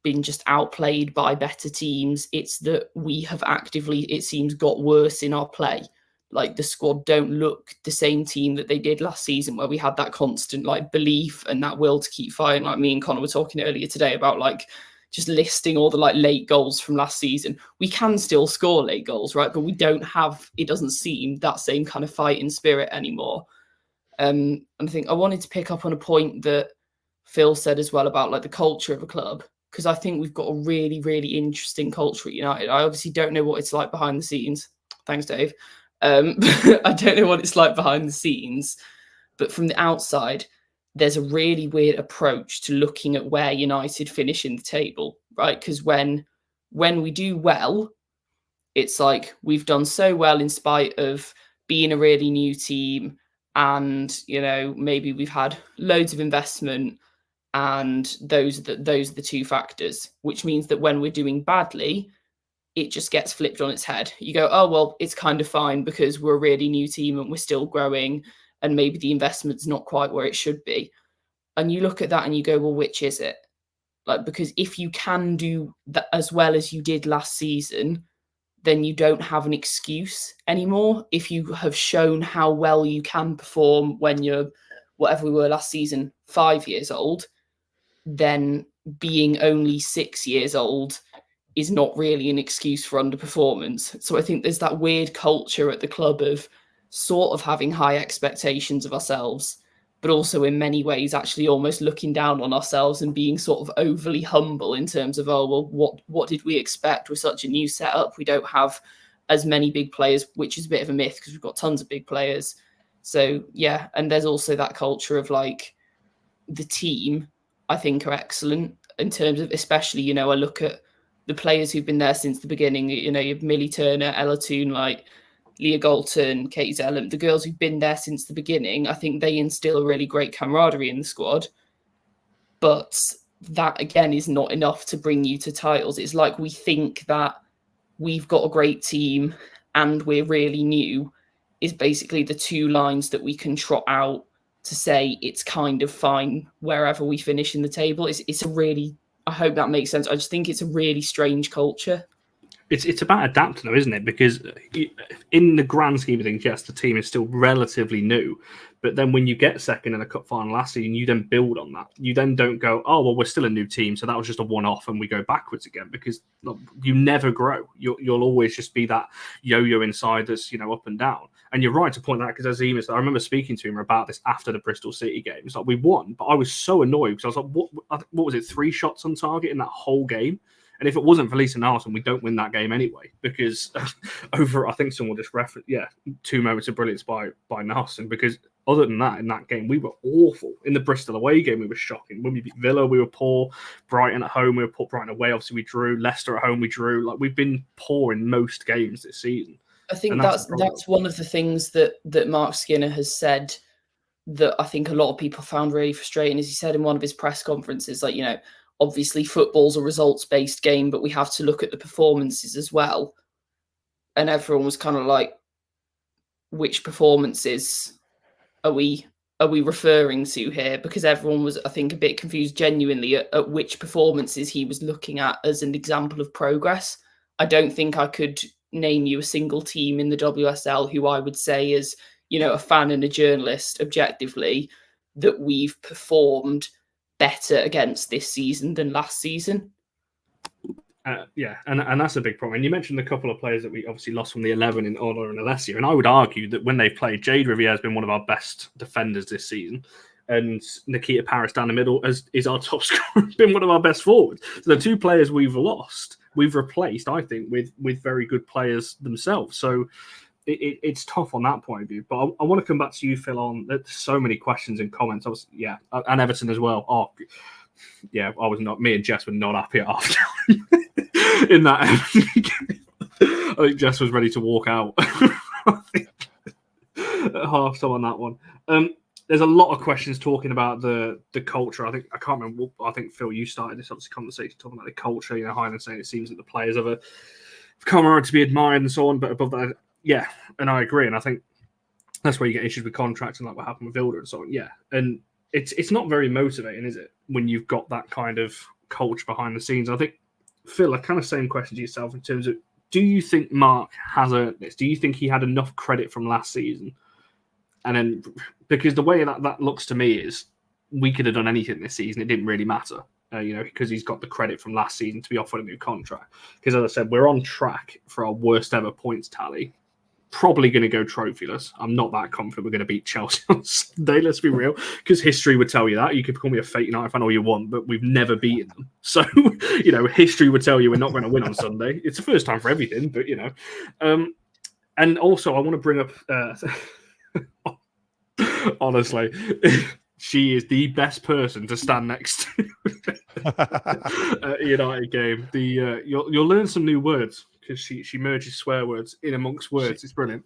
been just outplayed by better teams. It's that we have actively, it seems, got worse in our play. Like, the squad don't look the same team that they did last season, where we had that constant like belief and that will to keep fighting. Like, me and Connor were talking earlier today about like just listing all the like late goals from last season. We can still score late goals, right? But we don't have, it doesn't seem, that same kind of fighting spirit anymore. And I think I wanted to pick up on a point that Phil said as well about like the culture of a club, because I think we've got a really, really interesting culture at United. I obviously don't know what it's like behind the scenes. Thanks, Dave. I don't know what it's like behind the scenes, but from the outside, there's a really weird approach to looking at where United finish in the table, right? Because when we do well, it's like we've done so well in spite of being a really new team, and, you know, maybe we've had loads of investment, and those are the two factors, which means that when we're doing badly, it just gets flipped on its head. You go, oh, well, it's kind of fine because we're a really new team and we're still growing, and maybe the investment's not quite where it should be. And you look at that and you go, well, which is it? Like, because if you can do that as well as you did last season, then you don't have an excuse anymore. If you have shown how well you can perform when you're, whatever we were last season, 5 years old, then being only 6 years old is not really an excuse for underperformance. So I think there's that weird culture at the club of sort of having high expectations of ourselves, but also in many ways actually almost looking down on ourselves and being sort of overly humble in terms of, oh, well, what did we expect with such a new setup? We don't have as many big players, which is a bit of a myth because we've got tons of big players. So yeah, and there's also that culture of like the team, I think, are excellent in terms of, especially, you know, I look at the players who've been there since the beginning. You know, you have Millie Turner, Ella Toon, like Leah Galton, Katie Zellum, the girls who've been there since the beginning. I think they instill a really great camaraderie in the squad. But that, again, is not enough to bring you to titles. It's like we think that we've got a great team and we're really new is basically the two lines that we can trot out to say it's kind of fine wherever we finish in the table. It's a really, I hope that makes sense. I just think it's a really strange culture. It's about adapting, though, isn't it? Because in the grand scheme of things, yes, the team is still relatively new. But then when you get second in a cup final last season, you then build on that. You then don't go, oh, well, we're still a new team, so that was just a one-off, and we go backwards again, because look, you never grow. You'll always just be that yo-yo inside that's, you know, up and down. And you're right to point that, because as Ema said, I remember speaking to him about this after the Bristol City game. It's like, we won, but I was so annoyed because I was like, what was it, 3 shots on target in that whole game? And if it wasn't for Lisa Narson, we don't win that game anyway, because over, I think someone just referenced, 2 moments of brilliance by Narson, because other than that, in that game, we were awful. In the Bristol away game, we were shocking. When we beat Villa, we were poor. Brighton at home, we were poor. Brighton away, obviously, we drew. Leicester at home, we drew. Like, we've been poor in most games this season. I think that's one of the things that Marc Skinner has said that I think a lot of people found really frustrating. As he said in one of his press conferences, like, you know, obviously football's a results-based game, but we have to look at the performances as well. And everyone was kind of like, which performances are we referring to here? Because everyone was, I think, a bit confused genuinely at which performances he was looking at as an example of progress. I don't think I could name you a single team in the WSL who I would say is, you know, a fan and a journalist objectively, that we've performed better against this season than last season. Yeah, and that's a big problem. And you mentioned a couple of players that we obviously lost from the 11 in Ola and Alessia. And I would argue that when they've played, Jade Riviere has been one of our best defenders this season. And Nikita Paris down the middle is our top scorer, been one of our best forwards. So the two players we've lost, we've replaced, I think, with very good players themselves. So it's tough on that point of view. But I want to come back to you, Phil, on there's so many questions and comments. Obviously, yeah, and Everton as well. Oh, yeah, me and Jess were not happy at half time in that Everton game. I think Jess was ready to walk out I think, at half time on that one. There's a lot of questions talking about the culture. I can't remember. I think, Phil, you started this obviously conversation talking about the culture. You know, Highland saying it seems that the players have come around to be admired and so on. But above that, yeah, and I agree. And I think that's where you get issues with contracts and like what happened with Vilda and so on. Yeah, and it's not very motivating, is it, when you've got that kind of culture behind the scenes? I think, Phil, a kind of same question to yourself in terms of, do you think Marc has earned this? Do you think he had enough credit from last season? And then, because the way that looks to me is, we could have done anything this season. It didn't really matter, you know, because he's got the credit from last season to be offered a new contract. Because as I said, we're on track for our worst ever points tally. Probably going to go trophyless. I'm not that confident we're going to beat Chelsea on Sunday, let's be real, because history would tell you that. You could call me a fake United fan all you want, but we've never beaten them. So, you know, history would tell you we're not going to win on Sunday. It's the first time for everything, but, you know. And also, I want to bring up, honestly, she is the best person to stand next to a United game. You'll learn some new words, because she merges swear words in amongst words. It's brilliant.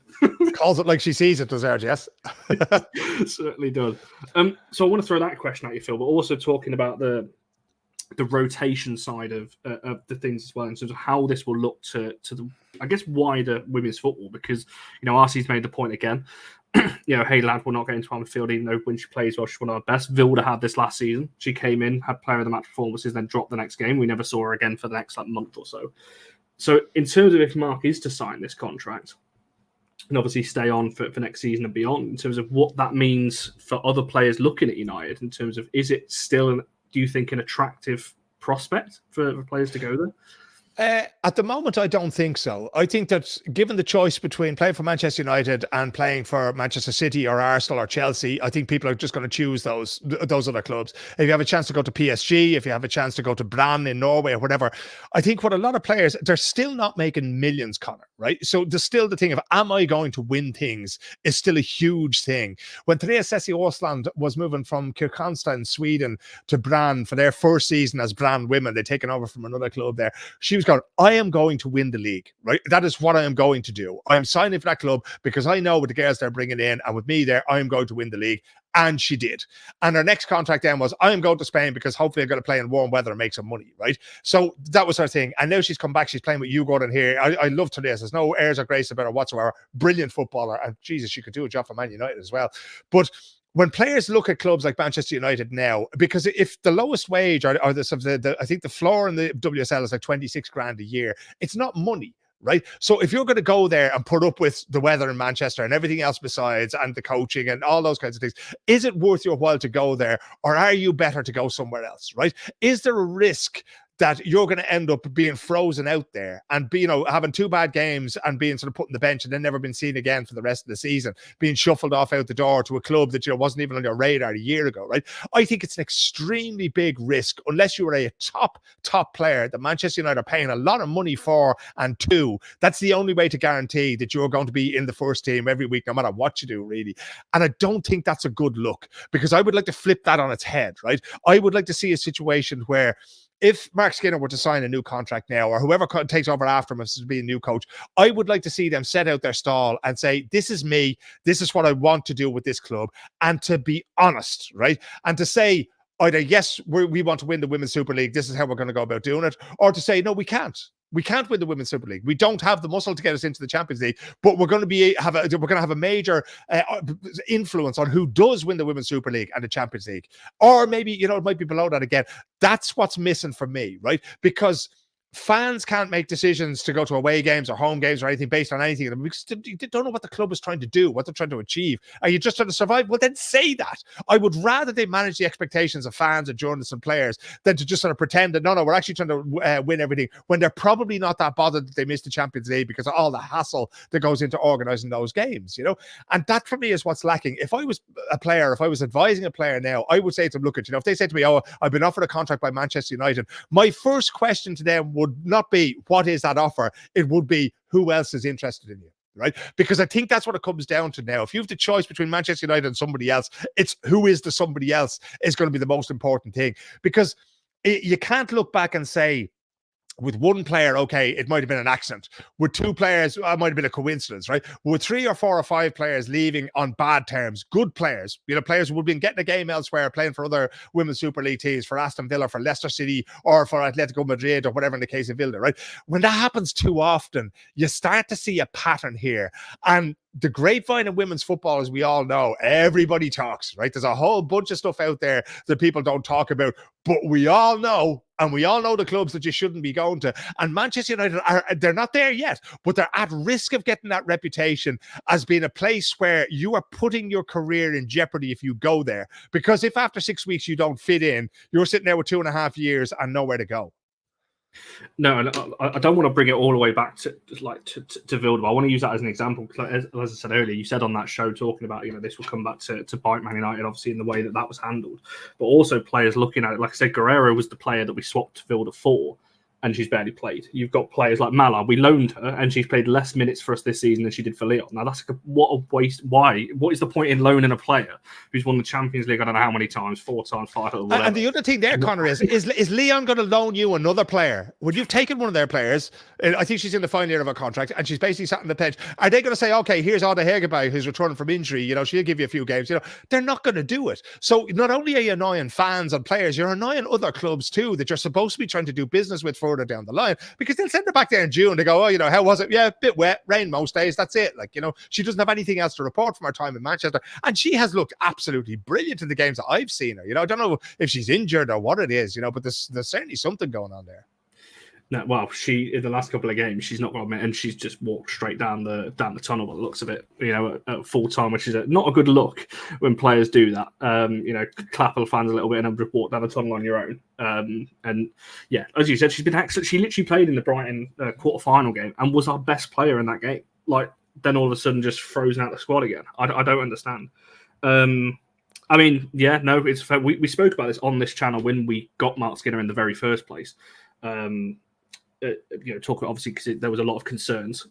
Calls it like she sees it, does Erd, yes? Certainly does. So I want to throw that question at you, Phil, but also talking about the rotation side of the things as well, in terms of how this will look to the, I guess, wider women's football, because, you know, RC's made the point again. You know, Hayley Ladd will not get into on the field, even though when she plays well, she's one of our best. Vilda had this last season. She came in, had player of the match performances, then dropped the next game. We never saw her again for the next month or so. So in terms of if Marc is to sign this contract and obviously stay on for next season and beyond, in terms of what that means for other players looking at United, in terms of, is it still, do you think, an attractive prospect for players to go there? At the moment, I don't think so. I think that given the choice between playing for Manchester United and playing for Manchester City or Arsenal or Chelsea, I think people are just going to choose those other clubs. If you have a chance to go to PSG, if you have a chance to go to Bran in Norway or whatever, I think what a lot of players, they're still not making millions, Connor, right? So there's still the thing of, am I going to win things, is still a huge thing. When Therese Sessi Åsland was moving from Kristianstad in Sweden to Bran for their first season as Bran women, they'd taken over from another club there. She was going, I am going to win the league, right? That is what I am going to do. I am signing for that club because I know with the girls they're bringing in and with me there, I am going to win the league. And she did. And her next contract then was, I am going to Spain because hopefully I'm going to play in warm weather and make some money, right? So that was her thing. And now she's come back. She's playing with you, Gordon, here. I love Therese. There's no airs or grace about her whatsoever. Brilliant footballer. And Jesus, she could do a job for Man United as well. But when players look at clubs like Manchester United now, because if the lowest wage or the I think the floor in the WSL is like 26 grand a year, it's not money, right? So if you're going to go there and put up with the weather in Manchester and everything else besides, and the coaching and all those kinds of things, is it worth your while to go there, or are you better to go somewhere else, right? Is there a risk that you're going to end up being frozen out there and be, you know, having 2 bad games and being sort of put on the bench and then never been seen again for the rest of the season, being shuffled off out the door to a club that, you know, wasn't even on your radar a year ago, right? I think it's an extremely big risk, unless you are a top player that Manchester United are paying a lot of money for, and to, that's the only way to guarantee that you're going to be in the first team every week, no matter what you do, really. And I don't think that's a good look, because I would like to flip that on its head, right? I would like to see a situation where if Marc Skinner were to sign a new contract now, or whoever takes over after him as being new coach, I would like to see them set out their stall and say, this is me, this is what I want to do with this club, and to be honest, right? And to say either, yes, we want to win the Women's Super League, this is how we're going to go about doing it, or to say, no, we can't. We can't win the Women's Super League. We don't have the muscle to get us into the Champions League, but we're going to have a major influence on who does win the Women's Super League and the Champions League. Or maybe, it might be below that again. That's what's missing for me, right? Because fans can't make decisions to go to away games or home games or anything based on anything. You don't know what the club is trying to do, what they're trying to achieve. Are you just trying to survive? Well, then say that. I would rather they manage the expectations of fans and journalists and players than to just sort of pretend that, no, we're actually trying to win everything, when they're probably not that bothered that they missed the Champions League because of all the hassle that goes into organising those games, And that for me is what's lacking. If I was a player, if I was advising a player now, I would say to them, look, if they say to me, oh, I've been offered a contract by Manchester United, my first question to them would not be, what is that offer? It would be, who else is interested in you? Right? Because I think that's what it comes down to now. If you have the choice between Manchester United and somebody else, it's who is the somebody else is going to be the most important thing. Because you can't look back and say, with one player, okay, it might have been an accident. With two players, it might have been a coincidence, right? With 3 or 4 or 5 players leaving on bad terms, good players, players who would have been getting a game elsewhere, playing for other Women's Super League teams, for Aston Villa, for Leicester City, or for Atletico Madrid, or whatever in the case of Vilda, right? When that happens too often, you start to see a pattern here. And the grapevine in women's football, as we all know, everybody talks, right? There's a whole bunch of stuff out there that people don't talk about, but we all know, and we all know the clubs that you shouldn't be going to. And Manchester United, they're not there yet, but they're at risk of getting that reputation as being a place where you are putting your career in jeopardy if you go there. Because if after 6 weeks you don't fit in, you're sitting there with 2.5 years and nowhere to go. No, and I don't want to bring it all the way back to Vilda. I want to use that as an example. As I said earlier, you said on that show talking about, this will come back to bite Man United, obviously, in the way that was handled. But also players looking at it, like I said, Guerrero was the player that we swapped Vilda for, and she's barely played. You've got players like Mala. We loaned her, and she's played less minutes for us this season than she did for Lyon. Now, that's what a waste. Why? What is the point in loaning a player who's won the Champions League, I don't know how many times, 4 times, 5 times, whatever. And the other thing there, Connor, is Lyon going to loan you another player? When you've taken one of their players, I think she's in the final year of her contract, and she's basically sat on the bench, are they going to say, okay, here's Ada Hegerberg, who's returning from injury, she'll give you a few games? They're not going to do it. So not only are you annoying fans and players, you're annoying other clubs too that you're supposed to be trying to do business with further down the line. Because they'll send her back there in June. They go, oh, how was it? Yeah, a bit wet, rain most days. That's it. She doesn't have anything else to report from her time in Manchester. And she has looked absolutely brilliant in the games that I've seen her. I don't know if she's injured or what it is, but there's certainly something going on there. No, well, she in the last couple of games, she's not got a and she's just walked straight down the tunnel by the looks of it, at full time, which is not a good look when players do that. Clap the fans a little bit and then just walk down the tunnel on your own. And yeah, as you said, she's been excellent. She literally played in the Brighton quarter-final game and was our best player in that game. Then all of a sudden just frozen out the squad again. I don't understand. It's fair. We spoke about this on this channel when we got Marc Skinner in the very first place. Talking obviously because there was a lot of concerns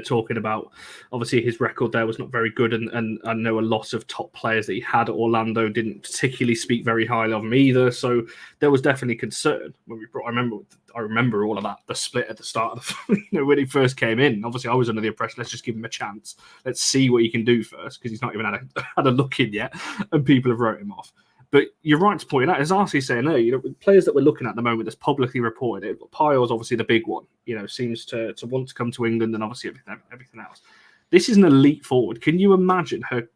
talking about obviously his record there was not very good, and I know a lot of top players that he had at Orlando didn't particularly speak very highly of him either. So there was definitely concern when we brought. I remember all of that, the split at the start of the when he first came in. Obviously, I was under the impression let's just give him a chance, let's see what he can do first, because he's not even had a look in yet, and people have wrote him off. But you're right to point out, as Arcee saying there, players that we're looking at the moment that's publicly reported, Pile's obviously the big one, seems to want to come to England, and obviously everything else. This is an elite forward. Can you imagine her?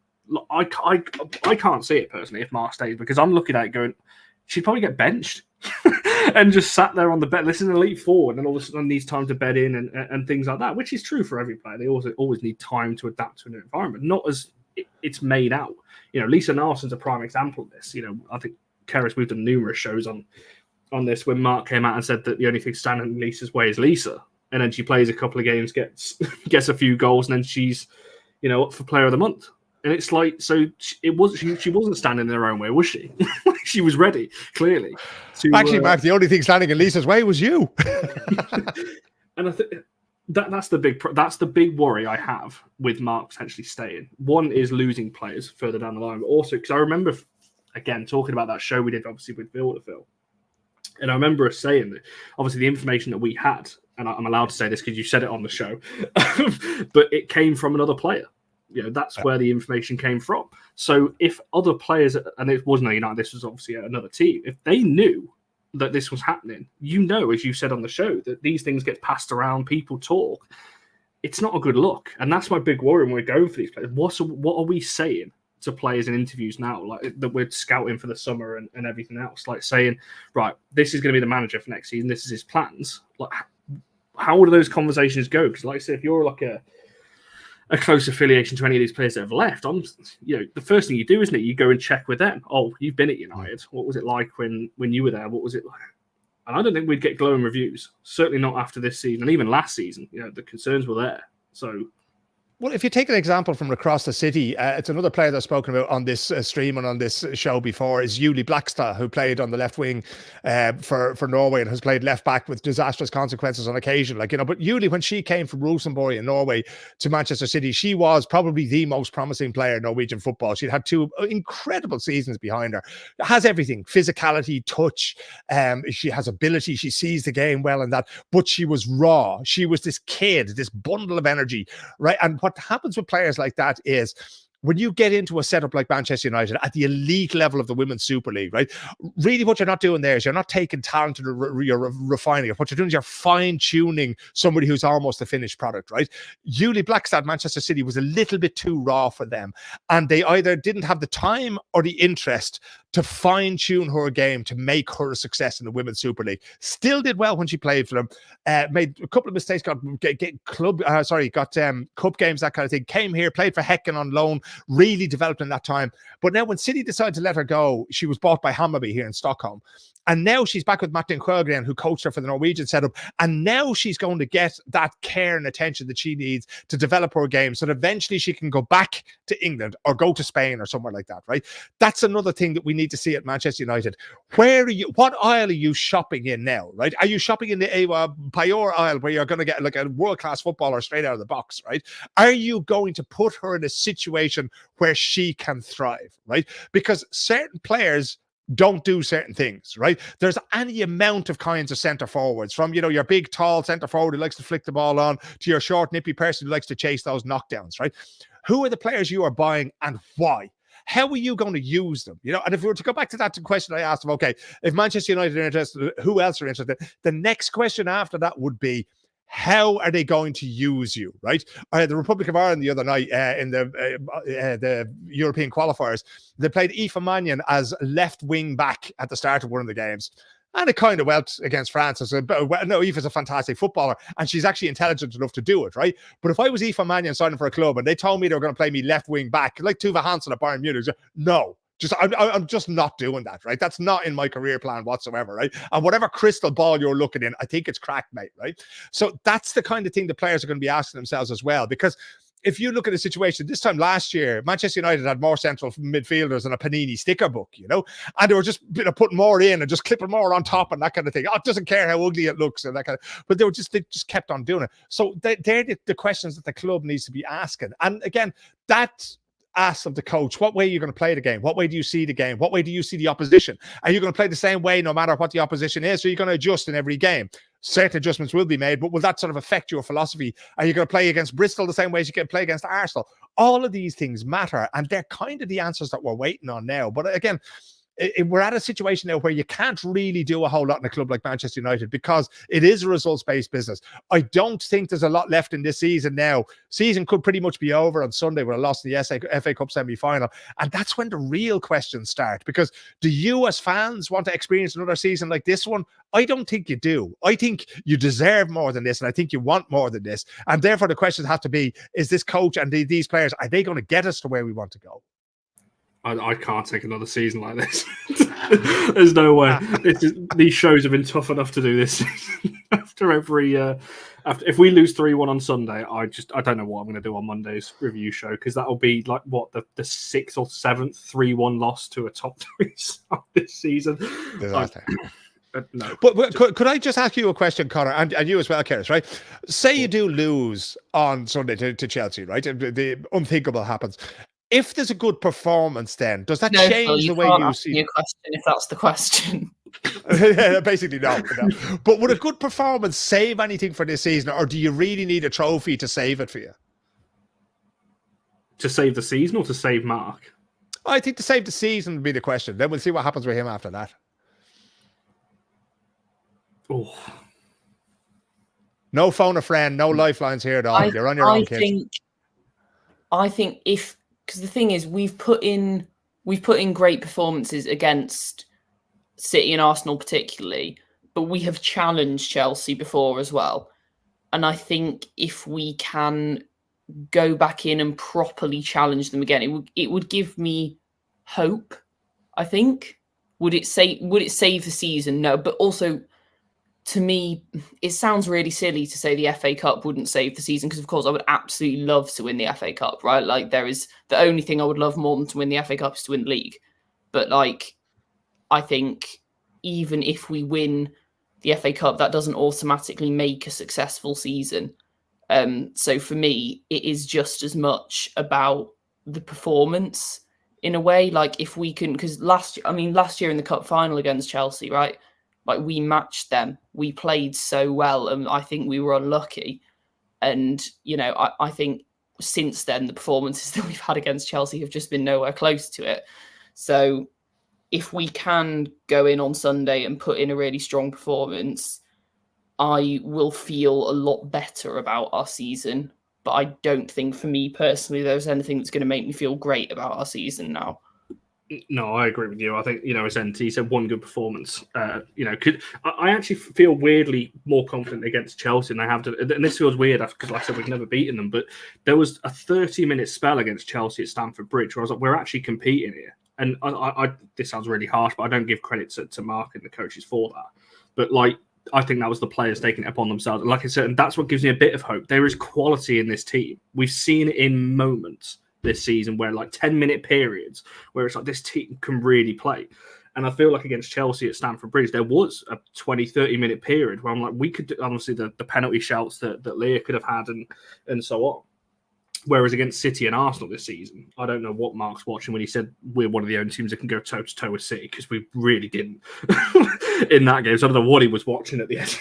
I can't see it personally if Marc stays, because I'm looking at it going, she'd probably get benched and just sat there on the bed. This is an elite forward, and all of a sudden needs time to bed in and things like that, which is true for every player. They always need time to adapt to a new environment, not as it's made out. Lisa Nelson's a prime example of this. I think Keris, we've done numerous shows on this when Marc came out and said that the only thing standing in Lisa's way is Lisa. And then she plays a couple of games, gets a few goals, and then she's, up for player of the month. And it's like, so she wasn't standing in her own way, was she? She was ready, clearly. Actually, Marc, the only thing standing in Lisa's way was you. And I think that's the big worry I have with Marc potentially staying. One is losing players further down the line, but also because I remember again talking about that show we did obviously with Vilda, And I remember us saying that obviously the information that we had, and I'm allowed to say this because you said it on the show, but it came from another player. That's where the information came from. So if other players, and it wasn't a United, this was obviously another team, if they knew that this was happening, as you said on the show, that these things get passed around, people talk, it's not a good look. And that's my big worry when we're going for these players. What are we saying to players in interviews now, like that we're scouting for the summer and everything else, like saying, right, this is going to be the manager for next season, this is his plans. Like, how do those conversations go? Because like I said, if you're like a close affiliation to any of these players that have left, the first thing you do, isn't it? You go and check with them. Oh, you've been at United. What was it like when you were there? What was it like? And I don't think we'd get glowing reviews. Certainly not after this season, and even last season. The concerns were there. So, well, if you take an example from across the city, it's another player that's spoken about on this stream and on this show before is Will Blackstad, who played on the left wing for Norway and has played left back with disastrous consequences on occasion. But Will, when she came from Rosenborg in Norway to Manchester City, she was probably the most promising player in Norwegian football. She'd had 2 incredible seasons behind her. Has everything: physicality, touch. She has ability. She sees the game well and that. But she was raw. She was this kid, this bundle of energy, right? And what happens with players like that is when you get into a setup like Manchester United at the elite level of the Women's Super League, right? Really what you're not doing there is you're not taking talent and you're refining it. What you're doing is you're fine-tuning somebody who's almost a finished product, right? Will Blackstad, Manchester City, was a little bit too raw for them. And they either didn't have the time or the interest to fine-tune her game to make her a success in the Women's Super League. Still did well when she played for them. Made a couple of mistakes, got cup games, that kind of thing. Came here, played for Häcken on loan, really developed in that time. But now when City decided to let her go, she was bought by Hammarby here in Stockholm. And now she's back with Martin Sjögren, who coached her for the Norwegian setup. And now she's going to get that care and attention that she needs to develop her game so that eventually she can go back to England or go to Spain or somewhere like that, right? That's another thing that we need to see at Manchester United. What aisle are you shopping in now, right? Are you shopping in the Payor aisle where you're going to get like a world-class footballer straight out of the box, right? Are you going to put her in a situation where she can thrive, right? Because certain players don't do certain things, right? There's any amount of kinds of centre forwards, from your big tall centre forward who likes to flick the ball on to your short nippy person who likes to chase those knockdowns, right? Who are the players you are buying and why? How are you going to use them? And if we were to go back to that question I asked of, okay, if Manchester United are interested, who else are interested? The next question after that would be, how are they going to use you, right? The Republic of Ireland the other night in the European qualifiers, they played Aoife Mannion as left wing back at the start of one of the games. And it kind of went against France. Aoife's a fantastic footballer, and she's actually intelligent enough to do it, right? But if I was Aoife Mannion signing for a club and they told me they were going to play me left wing back, like Tuva Hansen at Bayern Munich, no. I'm just not doing that, right? That's not in my career plan whatsoever, right? And whatever crystal ball you're looking in, I think it's cracked, mate, right? So that's the kind of thing the players are going to be asking themselves as well. Because if you look at the situation, this time last year, Manchester United had more central midfielders than a Panini sticker book, and they were just putting more in and just clipping more on top and that kind of thing. It doesn't care how ugly it looks and that kind of, but they just kept on doing it. So they're the questions that the club needs to be asking. And again, that ask of the coach, what way are you going to play the game? What way do you see the game? What way do you see the opposition? Are you going to play the same way no matter what the opposition is? So you're going to adjust in every game. Certain adjustments will be made, but will that sort of affect your philosophy? Are you going to play against Bristol the same way as you can play against Arsenal? All of these things matter, and they're kind of the answers that we're waiting on now. But again, we're at a situation now where you can't really do a whole lot in a club like Manchester United because it is a results-based business. I don't think there's a lot left in this season now. Season could pretty much be over on Sunday with a loss in the FA Cup semi-final. And that's when the real questions start. Because do you as fans want to experience another season like this one? I don't think you do. I think you deserve more than this, and I think you want more than this. And therefore the questions have to be, is this coach and these players, are they going to get us to where we want to go? I can't take another season like this. There's no way. These shows have been tough enough to do this after every. If we lose 3-1 on Sunday, I don't know what I'm going to do on Monday's review show, because that'll be like what the 6th or 7th 3-1 loss to a top 3 side this season. No. But could I just ask you a question, Connor, and you as well, Keris, right? Say you do lose on Sunday to Chelsea, right? The unthinkable happens. If there's a good performance, then does that change the way you see your question? If that's the question, Basically, no. But would a good performance save anything for this season, or do you really need a trophy to save it for you? To save the season or to save Mark? I think to save the season would be the question. Then we'll see what happens with him after that. Oh. No phone a friend, no lifelines here at all. You're on your own, kids. I think because the thing is, we've put in great performances against City and Arsenal particularly, but we have challenged Chelsea before as well. And I think if we can go back in and properly challenge them again, it would give me hope. I think would it save the season? No, but also to me, it sounds really silly to say the FA Cup wouldn't save the season, because of course I would absolutely love to win the FA Cup, right? Like, there is the only thing I would love more than to win the FA Cup is to win the league. But like, I think even if we win the FA Cup, that doesn't automatically make a successful season. So for me, it is just as much about the performance in a way. Like, if we can, because last year in the cup final against Chelsea, right? Like, we matched them. We played so well, and I think we were unlucky. And, you know, I think since then, the performances that we've had against Chelsea have just been nowhere close to it. So if we can go in on Sunday and put in a really strong performance, I will feel a lot better about our season. But I don't think, for me personally, there's anything that's going to make me feel great about our season now. No, I agree with you. I think, you know, as NT said, one good performance. You know, I actually feel weirdly more confident against Chelsea than I have to. And this feels weird because, like I said, we've never beaten them. But there was a 30-minute spell against Chelsea at Stamford Bridge where I was like, we're actually competing here. And I this sounds really harsh, but I don't give credit to Mark and the coaches for that. But like, I think that was the players taking it upon themselves. And like I said, and that's what gives me a bit of hope. There is quality in this team. We've seen it in moments this season where, like, 10-minute periods where it's like this team can really play. And I feel like against Chelsea at Stamford Bridge, there was a 30-minute period where I'm like, we could do, obviously the penalty shouts that Leah could have had and so on. Whereas against City and Arsenal this season, I don't know what Mark's watching when he said we're one of the only teams that can go toe-to-toe with City, because we really didn't in that game. So I don't know what he was watching at the end.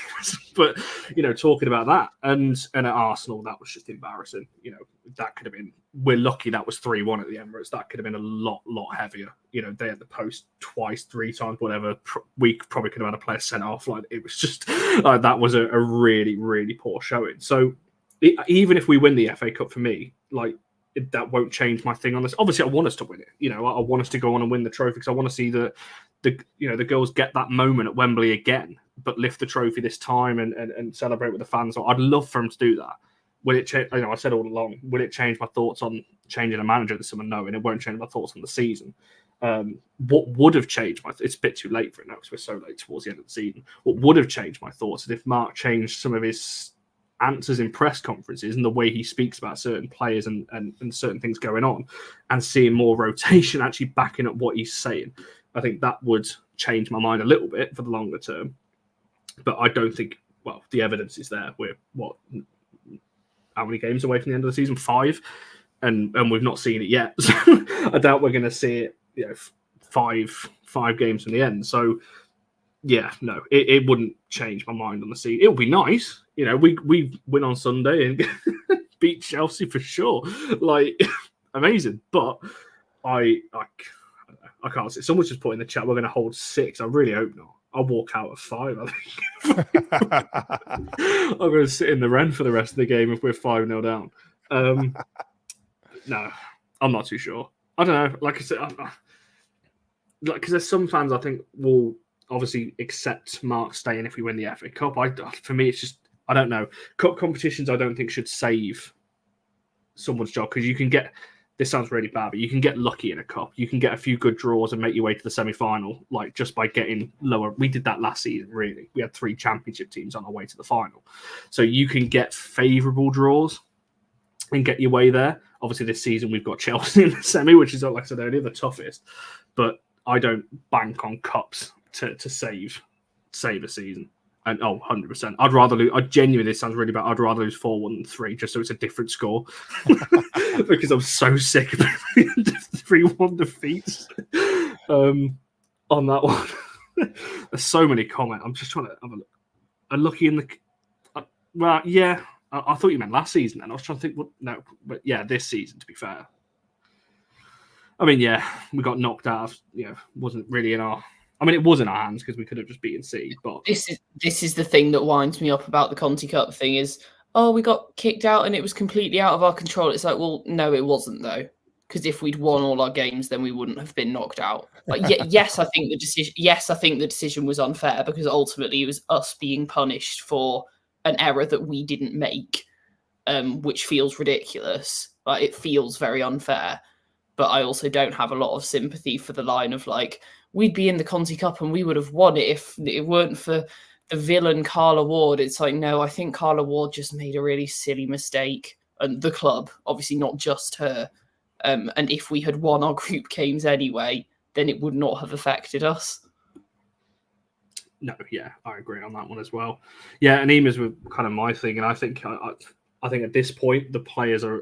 But, you know, talking about that, and at Arsenal, that was just embarrassing. You know, that could have been, we're lucky that was 3-1 at the Emirates. That could have been a lot heavier. You know, they had the post twice, 3 times, whatever. We probably could have had a player sent off. Like, it was just, that was a really, really poor showing. So, even if we win the FA Cup, for me, like, that won't change my thing on this. Obviously, I want us to win it. You know, I want us to go on and win the trophy, because I want to see the girls get that moment at Wembley again, but lift the trophy this time and celebrate with the fans. So I'd love for them to do that. Will it change? You know, I said all along, will it change my thoughts on changing a manager this summer? No, and it won't change my thoughts on the season. What would have changed it's a bit too late for it now because we're so late towards the end of the season. What would have changed my thoughts is if Mark changed some of his answers in press conferences and the way he speaks about certain players and certain things going on, and seeing more rotation actually backing up what he's saying. I think that would change my mind a little bit for the longer term. But I don't think, well, the evidence is there. We're, how many games away from the end of the season? 5. And we've not seen it yet. So I doubt we're going to see it, you know, five games from the end. So, yeah, no, it wouldn't change my mind on the season. It would be nice. You know, we win on Sunday and beat Chelsea for sure. Like, amazing. But I can't see. Someone's just put in the chat, we're going to hold 6. I really hope not. I'll walk out of 5, I think. I'm going to sit in the Ren for the rest of the game if we're 5-0 down. No, I'm not too sure. I don't know. Like I said, because there's some fans I think will obviously accept Mark staying if we win the FA Cup. For me, it's just, I don't know. Cup competitions, I don't think should save someone's job, because you can get, this sounds really bad, but you can get lucky in a cup. You can get a few good draws and make your way to the semi-final, like just by getting lower. We did that last season, really. We had 3 championship teams on our way to the final. So you can get favourable draws and get your way there. Obviously, this season we've got Chelsea in the semi, which is, like I said earlier, the toughest. But I don't bank on cups to save a season. And 100%. I'd rather lose. I genuinely, this sounds really bad. I'd rather lose 4-1 than 3, just so it's a different score. Because I'm so sick of 3-1 defeats on that one. There's so many comments. I'm just trying to have a look. Lucky in the well, yeah. I thought you meant last season, and I was trying to think. What? No, but yeah, this season. To be fair, I mean, yeah, we got knocked out. Wasn't really in our. I mean, it was in our hands because we could have just beaten C. But this is the thing that winds me up about the Conti Cup thing is, oh, we got kicked out and it was completely out of our control. It's like, well, no, it wasn't though. Because if we'd won all our games, then we wouldn't have been knocked out. Like, yes, I think the decision. Yes, I think the decision was unfair because ultimately it was us being punished for an error that we didn't make, which feels ridiculous. Like, it feels very unfair. But I also don't have a lot of sympathy for the line of like, we'd be in the Conti Cup and we would have won it if it weren't for the villain Carla Ward. It's like, no, I think Carla Ward just made a really silly mistake. And the club, obviously not just her. And if we had won our group games anyway, then it would not have affected us. No, yeah, I agree on that one as well. Yeah, anemas were kind of my thing, and I think at this point the players are.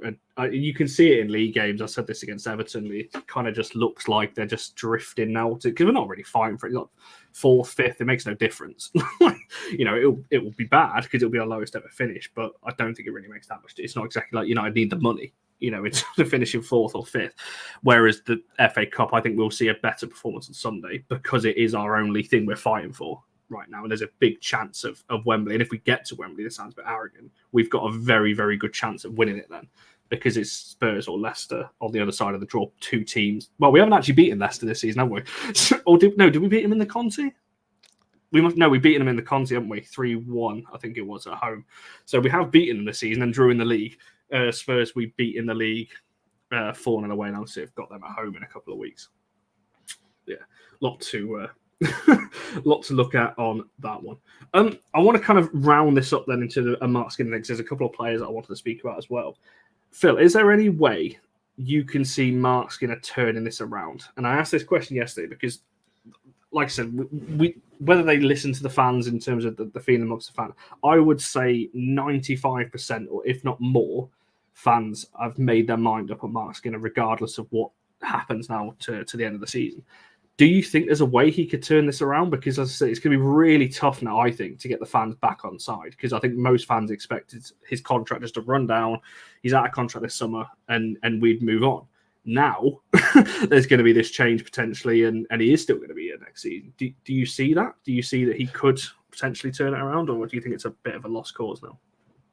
You can see it in league games. I said this against Everton. It kind of just looks like they're just drifting now because we're not really fighting for it. Like fourth, fifth, it makes no difference. It will be bad because it'll be our lowest ever finish, but I don't think it really makes that much. It's not exactly like I need the money. It's to finish in fourth or fifth. Whereas the FA Cup, I think we'll see a better performance on Sunday because it is our only thing we're fighting for right now. And there's a big chance of Wembley. And if we get to Wembley, this sounds a bit arrogant, we've got a very, very good chance of winning it then because it's Spurs or Leicester on the other side of the draw, two teams. Well, we haven't actually beaten Leicester this season, have we? Did we beat them in the Conti? We beat them in the Conti, haven't we? 3-1, I think it was, at home. So we have beaten them this season and drew in the league. Spurs, we beat in the league 4-0 away, and obviously have got them at home in a couple of weeks. Yeah, lot to look at on that one. I want to kind of round this up then into a Marc Skinner because there's a couple of players that I wanted to speak about as well. Phil, is there any way you can see Marc Skinner turning this around? And I asked this question yesterday because, like I said, we whether they listen to the fans in terms of the feeling amongst the fans, I would say 95% or if not more fans have made their mind up on Marc Skinner regardless of what happens now to the end of the season. Do you think there's a way he could turn this around? Because as I say, it's going to be really tough now, I think, to get the fans back on side because I think most fans expected his contract just to run down. He's out of contract this summer and we'd move on. Now there's going to be this change potentially and he is still going to be here next season. Do you see that? Do you see that he could potentially turn it around or do you think it's a bit of a lost cause now?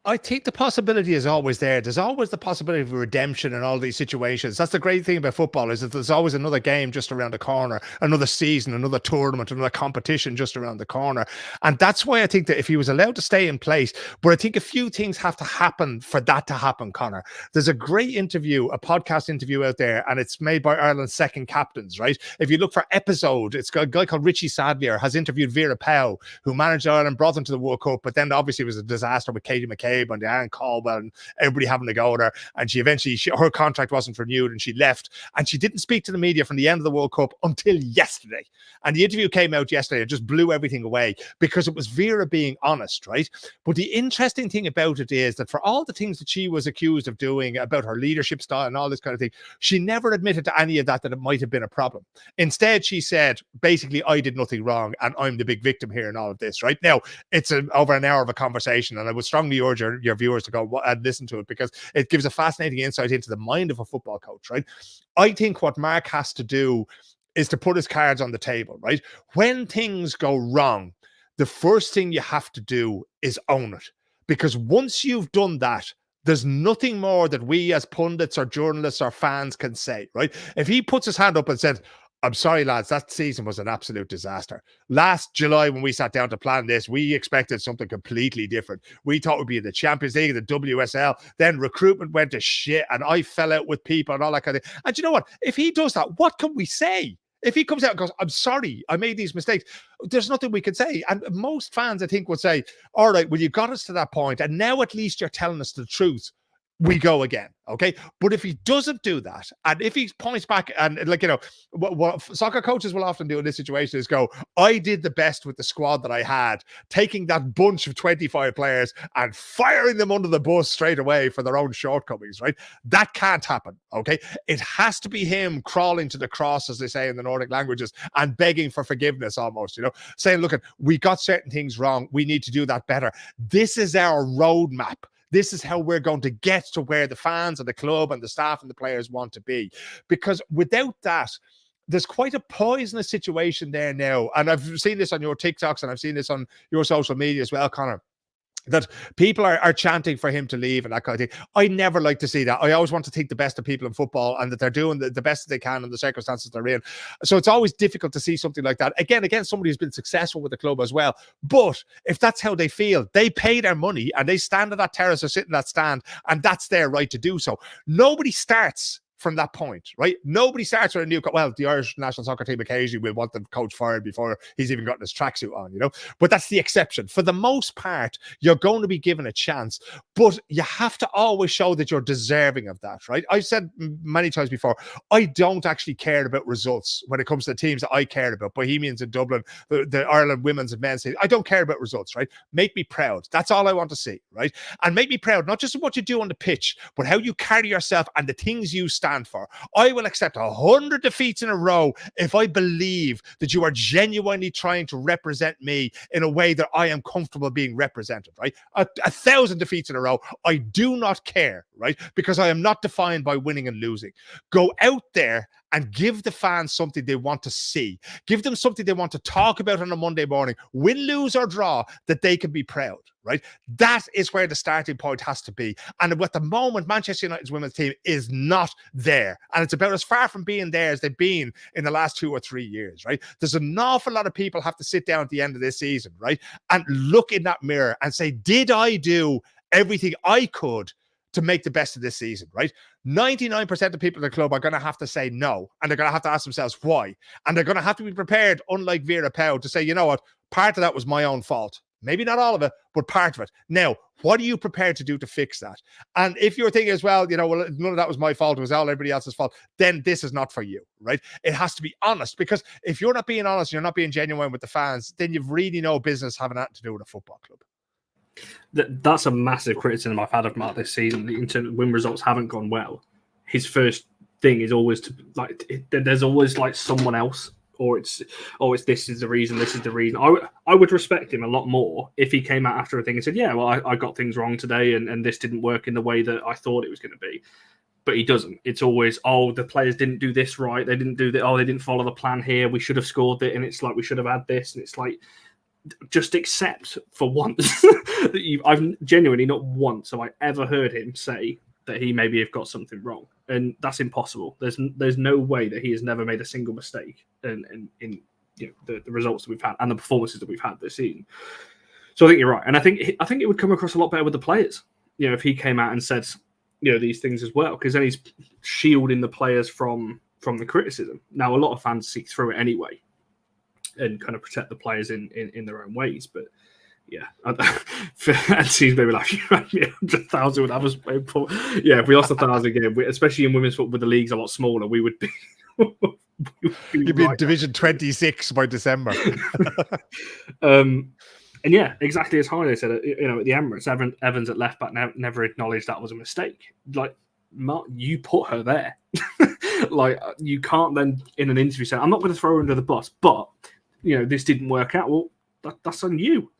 I think the possibility is always there. There's always the possibility of redemption in all these situations. That's the great thing about football is that there's always another game just around the corner, another season, another tournament, another competition just around the corner. And that's why I think that if he was allowed to stay in place, but I think a few things have to happen for that to happen, Connor. There's a great interview, a podcast interview out there, and it's made by Ireland's second captains, right? If you look for episode, it's got a guy called Richie Sadlier has interviewed Vera Pauw, who managed Ireland, brought them to the World Cup, but then obviously it was a disaster with Katie McCabe and Diane Caldwell and everybody having to go there. And she eventually, her contract wasn't renewed and she left. And she didn't speak to the media from the end of the World Cup until yesterday. And the interview came out yesterday and just blew everything away because it was Vera being honest, right? But the interesting thing about it is that for all the things that she was accused of doing about her leadership style and all this kind of thing, she never admitted to any of that it might have been a problem. Instead, she said, basically, I did nothing wrong and I'm the big victim here in all of this, right? Now, it's over an hour of a conversation and I would strongly urge your viewers to go and listen to it because it gives a fascinating insight into the mind of a football coach, right? I think what Marc has to do is to put his cards on the table, right? When things go wrong, the first thing you have to do is own it. Because once you've done that, there's nothing more that we as pundits or journalists or fans can say, right? If he puts his hand up and says, I'm sorry, lads, that season was an absolute disaster. Last July, when we sat down to plan this, we expected something completely different. We thought we'd be in the Champions League, the WSL. Then recruitment went to shit, and I fell out with people and all that kind of thing. And you know what? If he does that, what can we say? If he comes out and goes, I'm sorry, I made these mistakes, there's nothing we can say. And most fans, I think, would say, all right, well, you got us to that point, and now at least you're telling us the truth. we go again. Okay. But if he doesn't do that, and if he points back and, like, you know, what soccer coaches will often do in this situation is go, I did the best with the squad that I had, taking that bunch of 25 players and firing them under the bus straight away for their own shortcomings, right? That can't happen. Okay. It has to be him crawling to the cross, as they say in the Nordic languages, and begging for forgiveness almost, you know, saying, look, we got certain things wrong. We need to do that better. This is our roadmap. This is how we're going to get to where the fans and the club and the staff and the players want to be. Because without that, there's quite a poisonous situation there now. And I've seen this on your TikToks and I've seen this on your social media as well, Conor, that people are chanting for him to leave and that kind of thing. I never like to see that. I always want to think the best of people in football and that they're doing the best that they can in the circumstances they're in. So it's always difficult to see something like that. Again, against somebody who's been successful with the club as well. But if that's how they feel, they pay their money and they stand on that terrace or sit in that stand, and that's their right to do so. Nobody starts from that point, right? Nobody starts with a new coach. Well, the Irish national soccer team occasionally will want the coach fired before he's even gotten his tracksuit on, you know, but that's the exception. For the most part, you're going to be given a chance, but you have to always show that you're deserving of that, right? I've said many times before, I don't actually care about results when it comes to the teams that I care about. Bohemians in Dublin, the Ireland women's and men's team. I don't care about results, right? Make me proud. That's all I want to see, right? And make me proud, not just of what you do on the pitch, but how you carry yourself and the things you stand for. I will accept 100 defeats in a row if I believe that you are genuinely trying to represent me in a way that I am comfortable being represented, right? 1,000 defeats in a row, I do not care, right? Because I am not defined by winning and losing. Go out there and give the fans something they want to see. Give them something they want to talk about on a Monday morning, win, lose, or draw, that they can be proud, right? That is where the starting point has to be. And at the moment, Manchester United's women's team is not there. And it's about as far from being there as they've been in the last 2 or 3 years, right? There's an awful lot of people have to sit down at the end of this season, right? And look in that mirror and say, did I do everything I could to make the best of this season, right? 99% of people in the club are going to have to say no, and they're going to have to ask themselves why. And they're going to have to be prepared, unlike Vera Pauw, to say, you know what, part of that was my own fault. Maybe not all of it, but part of it. Now, what are you prepared to do to fix that? And if you're thinking as well, you know, well, none of that was my fault, it was all everybody else's fault, then this is not for you, right? It has to be honest, because if you're not being honest, you're not being genuine with the fans, then you've really no business having that to do with a football club. That's a massive criticism I've had of Mark this season. In terms of when results haven't gone well, his first thing is always to there's always like someone else, or it's this is the reason, this is the reason. I would respect him a lot more if he came out after a thing and said, yeah, well, I got things wrong today and this didn't work in the way that I thought it was going to be. But he doesn't. It's always, oh, the players didn't do this right. They didn't do that. Oh, they didn't follow the plan here. We should have scored it. And it's like, we should have had this. And it's like, just accept for once that I've genuinely not once have I ever heard him say that he maybe have got something wrong, and that's impossible. There's no way that he has never made a single mistake in you know, the results that we've had and the performances that we've had this season. So I think you're right, and I think it would come across a lot better with the players. You know, if he came out and said, you know, these things as well, because then he's shielding the players from the criticism. Now, a lot of fans see through it anyway, and kind of protect the players in their own ways. But yeah, and seems maybe like 100,000 would have us. Yeah, if we lost 1,000 again, especially in women's football with the leagues a lot smaller, we would be. You'd be in Division 26 by December. And yeah, exactly as Heide said, you know, at the Emirates, Evans at left back never acknowledged that was a mistake. Like, Mark, you put her there. Like, you can't then in an interview say, I'm not going to throw her under the bus, but you know, this didn't work out. Well, that's on you.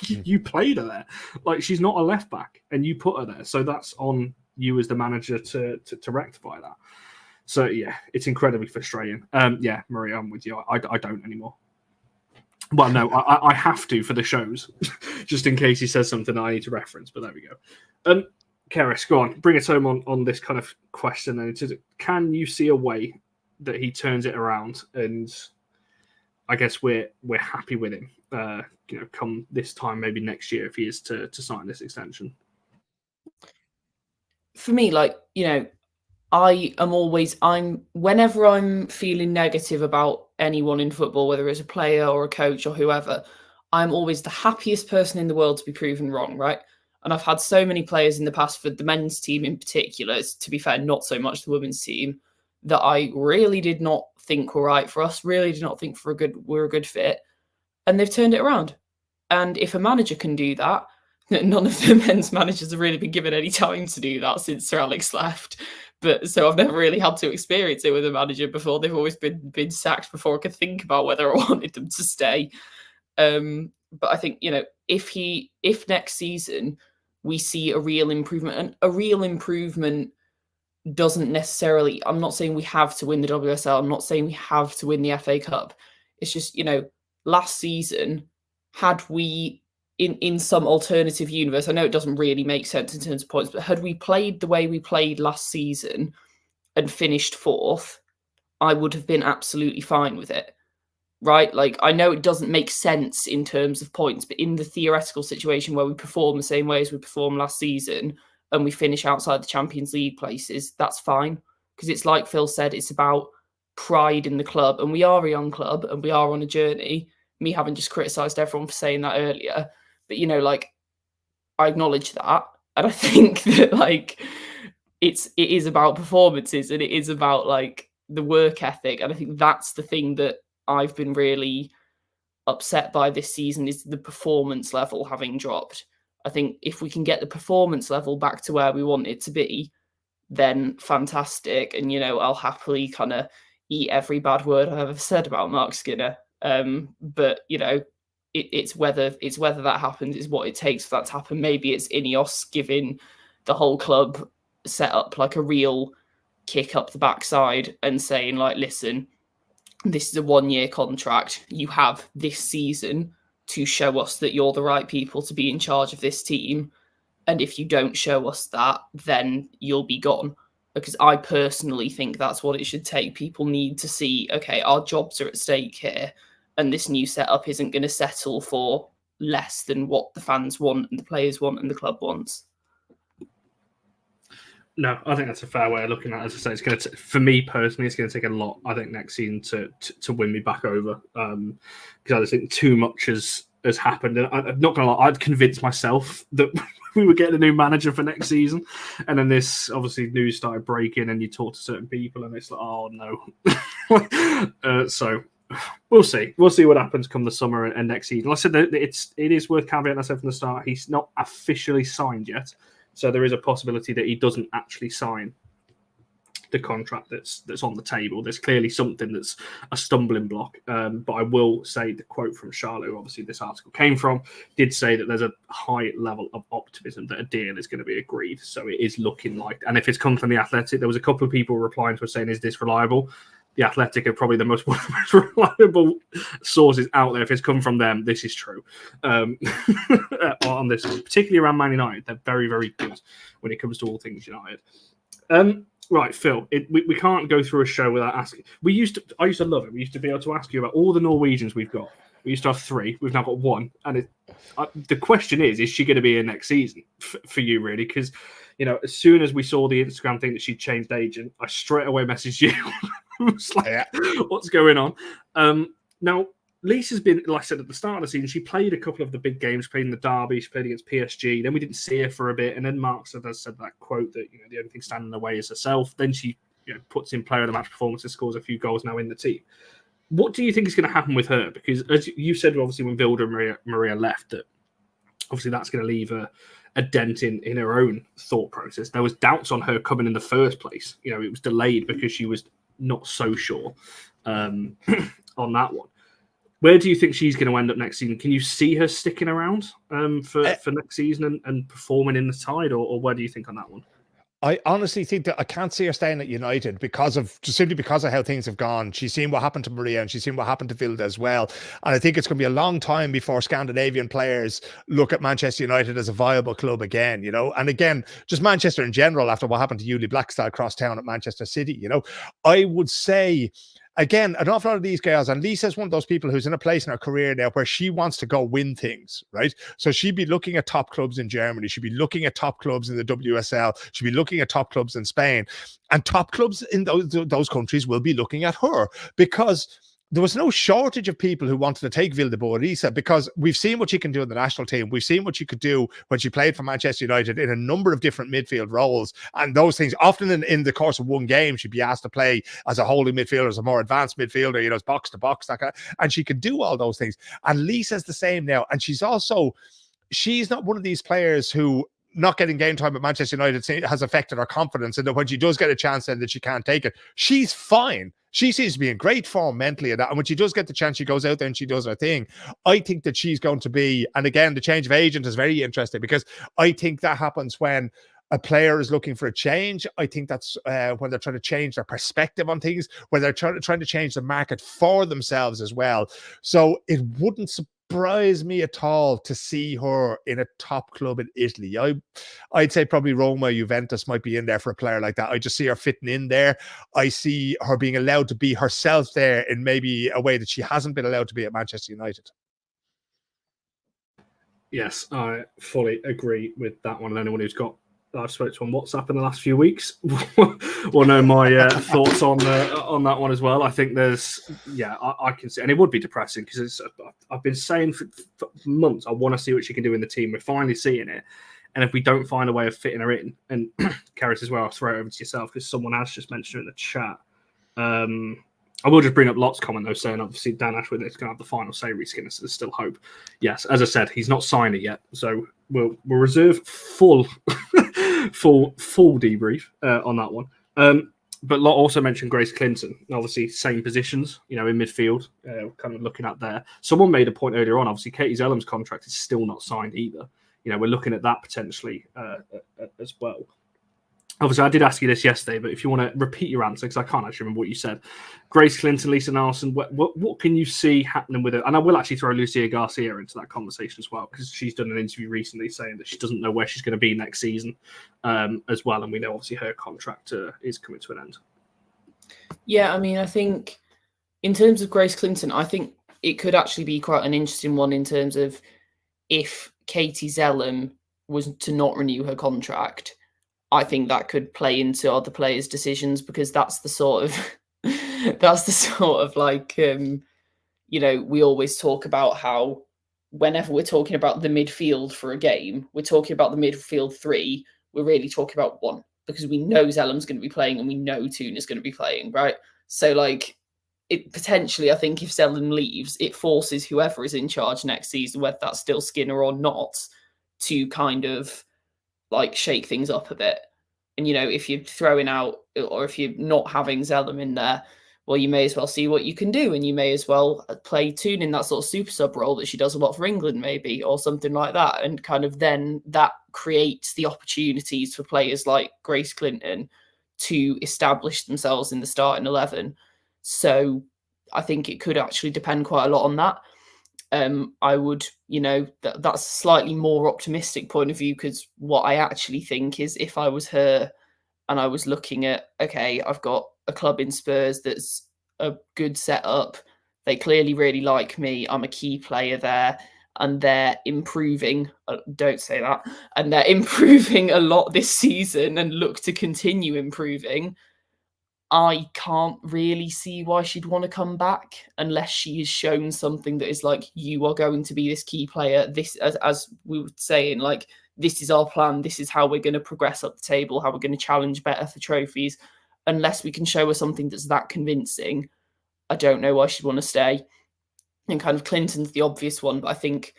You played her there. Like, she's not a left back, and you put her there. So that's on you as the manager to rectify that. So yeah, it's incredibly frustrating. Yeah, Maria, I'm with you. I don't anymore. Well, no, I have to for the shows, just in case he says something I need to reference. But there we go. Keris, go on, bring us home on this kind of question. And can you see a way that he turns it around? And I guess we're happy with him, you know, come this time, maybe next year, if he is to sign this extension. For me, like, you know, whenever I'm feeling negative about anyone in football, whether it's a player or a coach or whoever, I'm always the happiest person in the world to be proven wrong, right? And I've had so many players in the past, for the men's team in particular, to be fair, not so much the women's team, that I really did not think were right for us, really did not think were a good fit. And they've turned it around. And if a manager can do that, none of the men's managers have really been given any time to do that since Sir Alex left. But so I've never really had to experience it with a manager before. They've always been sacked before I could think about whether I wanted them to stay. But I think, if next season we see a real improvement, and a real improvement doesn't necessarily, I'm not saying we have to win the WSL, I'm not saying we have to win the FA Cup. It's just, last season, had we, in some alternative universe, I know it doesn't really make sense in terms of points, but had we played the way we played last season and finished 4th, I would have been absolutely fine with it. Right? Like, I know it doesn't make sense in terms of points, but in the theoretical situation where we perform the same way as we performed last season and we finish outside the Champions League places, that's fine. Because it's like Phil said, it's about pride in the club. And we are a young club and we are on a journey. Me having just criticised everyone for saying that earlier. But, I acknowledge that. And I think that, it is about performances, and it is about, the work ethic. And I think that's the thing that I've been really upset by this season, is the performance level having dropped. I think if we can get the performance level back to where we want it to be, then fantastic. And, I'll happily kind of eat every bad word I've ever said about Marc Skinner. But, it's whether that happens is what it takes for that to happen. Maybe it's INEOS giving the whole club set up a real kick up the backside and saying, listen, this is a 1-year contract. You have this season to show us that you're the right people to be in charge of this team. And if you don't show us that, then you'll be gone. Because I personally think that's what it should take. People need to see, okay, our jobs are at stake here, and this new setup isn't going to settle for less than what the fans want and the players want and the club wants. No, I think that's a fair way of looking at it. As I say, it's going to, for me personally, it's going to take a lot, I think, next season to win me back over. Because I just think too much has happened. And I'm not going to lie, I'd convinced myself that we were getting a new manager for next season. And then this, obviously, news started breaking, and you talk to certain people, and it's like, oh, no. So we'll see. We'll see what happens come the summer and next season. Like I said, it is worth caveating, I said from the start, he's not officially signed yet. So there is a possibility that he doesn't actually sign the contract that's on the table. There's clearly something that's a stumbling block. But I will say the quote from Charlotte, who obviously this article came from, did say that there's a high level of optimism that a deal is going to be agreed. So it is looking like, and if it's come from the Athletic, there was a couple of people replying to us saying, is this reliable? The Athletic are probably the most reliable sources out there. If it's come from them, this is true. On this, particularly around Man United, they're very, very good when it comes to all things United. Right, Phil, we can't go through a show without asking. I used to love it. We used to be able to ask you about all the Norwegians we've got. We used to have 3. We've now got 1. And the question is she going to be here next season for you, really? Because, as soon as we saw the Instagram thing that she'd changed agent, I straight away messaged you. It's like, yeah. What's going on? Now, Lisa's been, like I said, at the start of the season, she played a couple of the big games, played in the derby, she played against PSG. Then we didn't see her for a bit. And then Mark said that quote that, the only thing standing in the way is herself. Then she puts in player of the match performance and scores a few goals now in the team. What do you think is going to happen with her? Because as you said, obviously, when Vilda and Maria left, that obviously that's going to leave a dent in her own thought process. There was doubts on her coming in the first place. It was delayed because she was not so sure on that one. Where do you think she's going to end up next season? Can you see her sticking around for next season and performing in the side, or where do you think on that one? I honestly think that I can't see her staying at United simply because of how things have gone. She's seen what happened to Maria, and she's seen what happened to Vilda as well. And I think it's going to be a long time before Scandinavian players look at Manchester United as a viable club again, And again, just Manchester in general, after what happened to Yuli Blackstad across town at Manchester City, I would say, again, an awful lot of these girls, and Lisa's one of those people who's in a place in her career now where she wants to go win things, right? So she'd be looking at top clubs in Germany. She'd be looking at top clubs in the WSL. She'd be looking at top clubs in Spain. And top clubs in those countries will be looking at her because there was no shortage of people who wanted to take Vilda because we've seen what she can do in the national team. We've seen what she could do when she played for Manchester United in a number of different midfield roles. And those things, often in the course of one game, she'd be asked to play as a holding midfielder, as a more advanced midfielder, you know, as box to box, that kind of, and she can do all those things. And Lisa's the same now. And she's not one of these players who not getting game time at Manchester United has affected her confidence, and that when she does get a chance, then that she can't take it. She's fine. She seems to be in great form mentally, and when she does get the chance, she goes out there and she does her thing. I think that she's going to be, and again, the change of agent is very interesting, because I think that happens when a player is looking for a change. I think that's when they're trying to change their perspective on things, when they're trying to change the market for themselves as well. So it wouldn't surprise me at all to see her in a top club in Italy. I'd say probably Roma, Juventus might be in there for a player like that. I just see her fitting in there. I see her being allowed to be herself there in maybe a way that she hasn't been allowed to be at Manchester United. Yes, I fully agree with that one. And anyone who's got I've spoken to on WhatsApp in the last few weeks will know my thoughts on that one as well. I think I can see, and it would be depressing because I've been saying for months I want to see what she can do in the team. We're finally seeing it, and if we don't find a way of fitting her in, and Karis as well, I'll throw it over to yourself because someone else just mentioned it in the chat. I will just bring up Lot's comment though, saying obviously Dan Ashworth is going to have the final say, Skinner, so there's still hope. Yes, as I said, he's not signed it yet, so we'll reserve full debrief on that one. But Lot also mentioned Grace Clinton, obviously same positions, in midfield, kind of looking at there. Someone made a point earlier on, obviously Katie Zellam's contract is still not signed either. We're looking at that potentially as well. Obviously, I did ask you this yesterday, but if you want to repeat your answer, because I can't actually remember what you said. Grace Clinton, Lisa Nelson, what can you see happening with it? And I will actually throw Lucia Garcia into that conversation as well, because she's done an interview recently saying that she doesn't know where she's going to be next season as well. And we know, obviously, her contract is coming to an end. Yeah, I mean, I think in terms of Grace Clinton, I think it could actually be quite an interesting one in terms of if Katie Zellam was to not renew her contract. I think that could play into other players' decisions, because that's the sort of we always talk about how whenever we're talking about the midfield for a game, we're talking about the midfield three. We're really talking about one, because we know Zellam's going to be playing and we know Toon is going to be playing, right? So it potentially, I think if Zellam leaves, it forces whoever is in charge next season, whether that's still Skinner or not, to kind of shake things up a bit. And, if you're throwing out, or if you're not having Zellam in there, well, you may as well see what you can do. And you may as well play Toon in that sort of super sub role that she does a lot for England, maybe, or something like that. And kind of then that creates the opportunities for players like Grace Clinton to establish themselves in the starting 11. So I think it could actually depend quite a lot on that. I would, that's a slightly more optimistic point of view, because what I actually think is if I was her and I was looking at, okay, I've got a club in Spurs that's a good setup. They clearly really like me. I'm a key player there, and they're improving. Don't say that. And they're improving a lot this season and look to continue improving. I can't really see why she'd want to come back unless she has shown something that is you are going to be this key player. This, as we were saying, this is our plan. This is how we're going to progress up the table, how we're going to challenge better for trophies. Unless we can show her something that's that convincing, I don't know why she'd want to stay. And kind of Clinton's the obvious one, but I think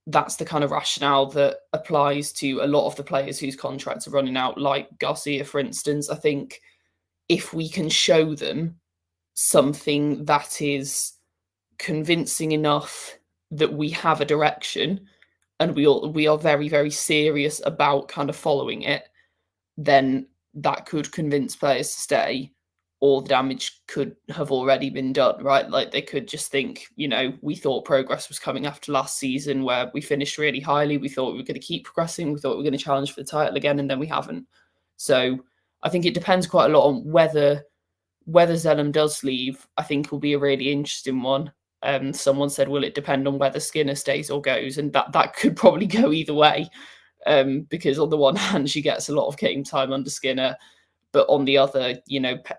that's the kind of rationale that applies to a lot of the players whose contracts are running out, like Garcia, for instance. I think if we can show them something that is convincing enough that we have a direction and we are very, very serious about kind of following it, then that could convince players to stay, or the damage could have already been done, right? They could just think, we thought progress was coming after last season where we finished really highly. We thought we were going to keep progressing. We thought we were going to challenge for the title again, and then we haven't. So I think it depends quite a lot on whether Zellam does leave. I think will be a really interesting one. Someone said, will it depend on whether Skinner stays or goes? And that could probably go either way, because on the one hand, she gets a lot of game time under Skinner, But on the other,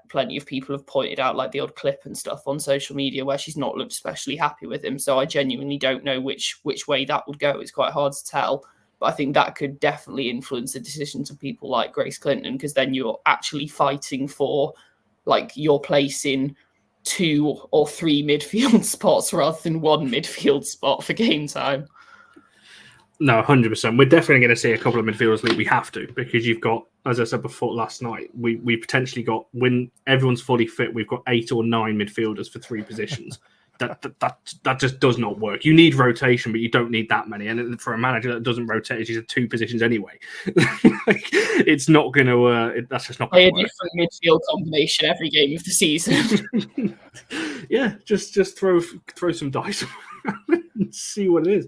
plenty of people have pointed out like the odd clip and stuff on social media where she's not looked especially happy with him. So I genuinely don't know which way that would go. It's quite hard to tell. But I think that could definitely influence the decisions of people like Grace Clinton, because then you're actually fighting for like your place in 2 or 3 midfield spots rather than 1 midfield spot for game time. No, 100%. We're definitely going to see a couple of midfielders leave. We have to, because you've got, as I said before last night, we potentially got, when everyone's fully fit, we've got 8 or 9 midfielders for 3 positions. That just does not work. You need rotation, but you don't need that many. And for a manager that doesn't rotate, she's at 2 positions anyway. It's not going to. That's just not going to work. Play a different midfield combination every game of the season. Yeah, just throw some dice and see what it is.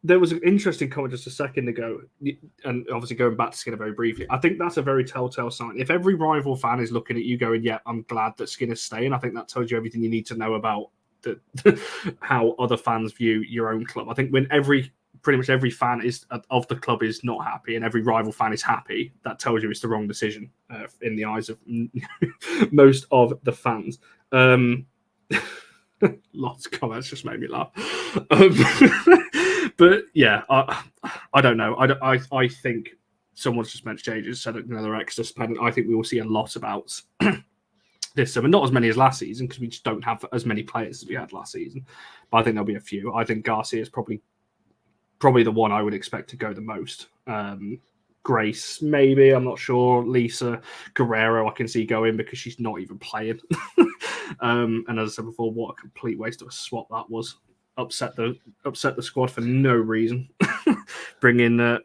There was an interesting comment just a second ago, and obviously going back to Skinner very briefly, I think that's a very telltale sign. If every rival fan is looking at you going, yeah, I'm glad that Skinner's staying, I think that tells you everything you need to know about how other fans view your own club. I think when pretty much every fan of the club is not happy and every rival fan is happy, that tells you it's the wrong decision in the eyes of most of the fans. Lots of comments just made me laugh. But yeah, I don't know. I think someone's just mentioned changes, said another extra suspended. I think we will see a lot about this summer. Not as many as last season, because we just don't have as many players as we had last season. But I think there'll be a few. I think Garcia is probably the one I would expect to go the most. Grace, maybe, I'm not sure. Lisa Guerrero, I can see going because she's not even playing. And as I said before, what a complete waste of a swap that was. Upset the squad for no reason. Bring in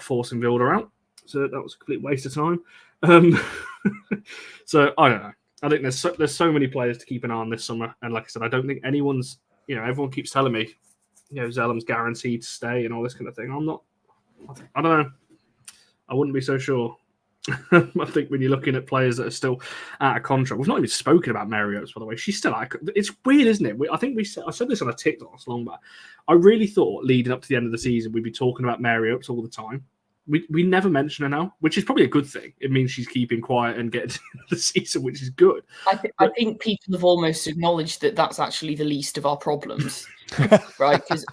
forcing Vilda out. So that was a complete waste of time. So I don't know. I think there's so many players to keep an eye on this summer. And like I said, I don't think anyone's, everyone keeps telling me, Zellam's guaranteed to stay and all this kind of thing. I don't know. I wouldn't be so sure. I think when you're looking at players that are still out of contract, we've not even spoken about Mary Oates, by the way. She's still out. It's weird, isn't it? I said this on a TikTok not so long back. I really thought leading up to the end of the season, we'd be talking about Mary Oates all the time. We never mention her now, which is probably a good thing. It means she's keeping quiet and getting to the season, which is good. I think people have almost acknowledged that that's actually the least of our problems, right? Because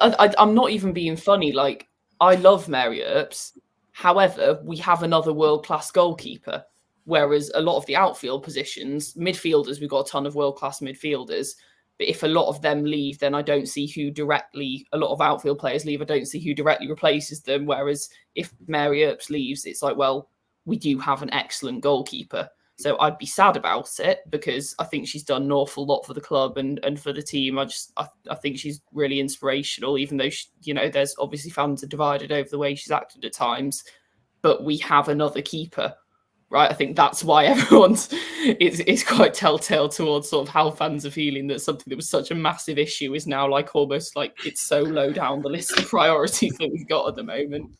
I'm not even being funny. Like, I love Mary Earps. However, we have another world-class goalkeeper, whereas a lot of the outfield positions, midfielders, we've got a ton of world-class midfielders. But if a lot of them leave, then I don't see a lot of outfield players leave, I don't see who directly replaces them. Whereas if Mary Earps leaves, it's like, well, we do have an excellent goalkeeper. So I'd be sad about it because I think she's done an awful lot for the club and for the team. I think she's really inspirational, even though there's obviously fans are divided over the way she's acted at times. But we have another keeper, right? I think that's why everyone's it's quite telltale towards sort of how fans are feeling that something that was such a massive issue is now like almost like it's so low down the list of priorities that we've got at the moment.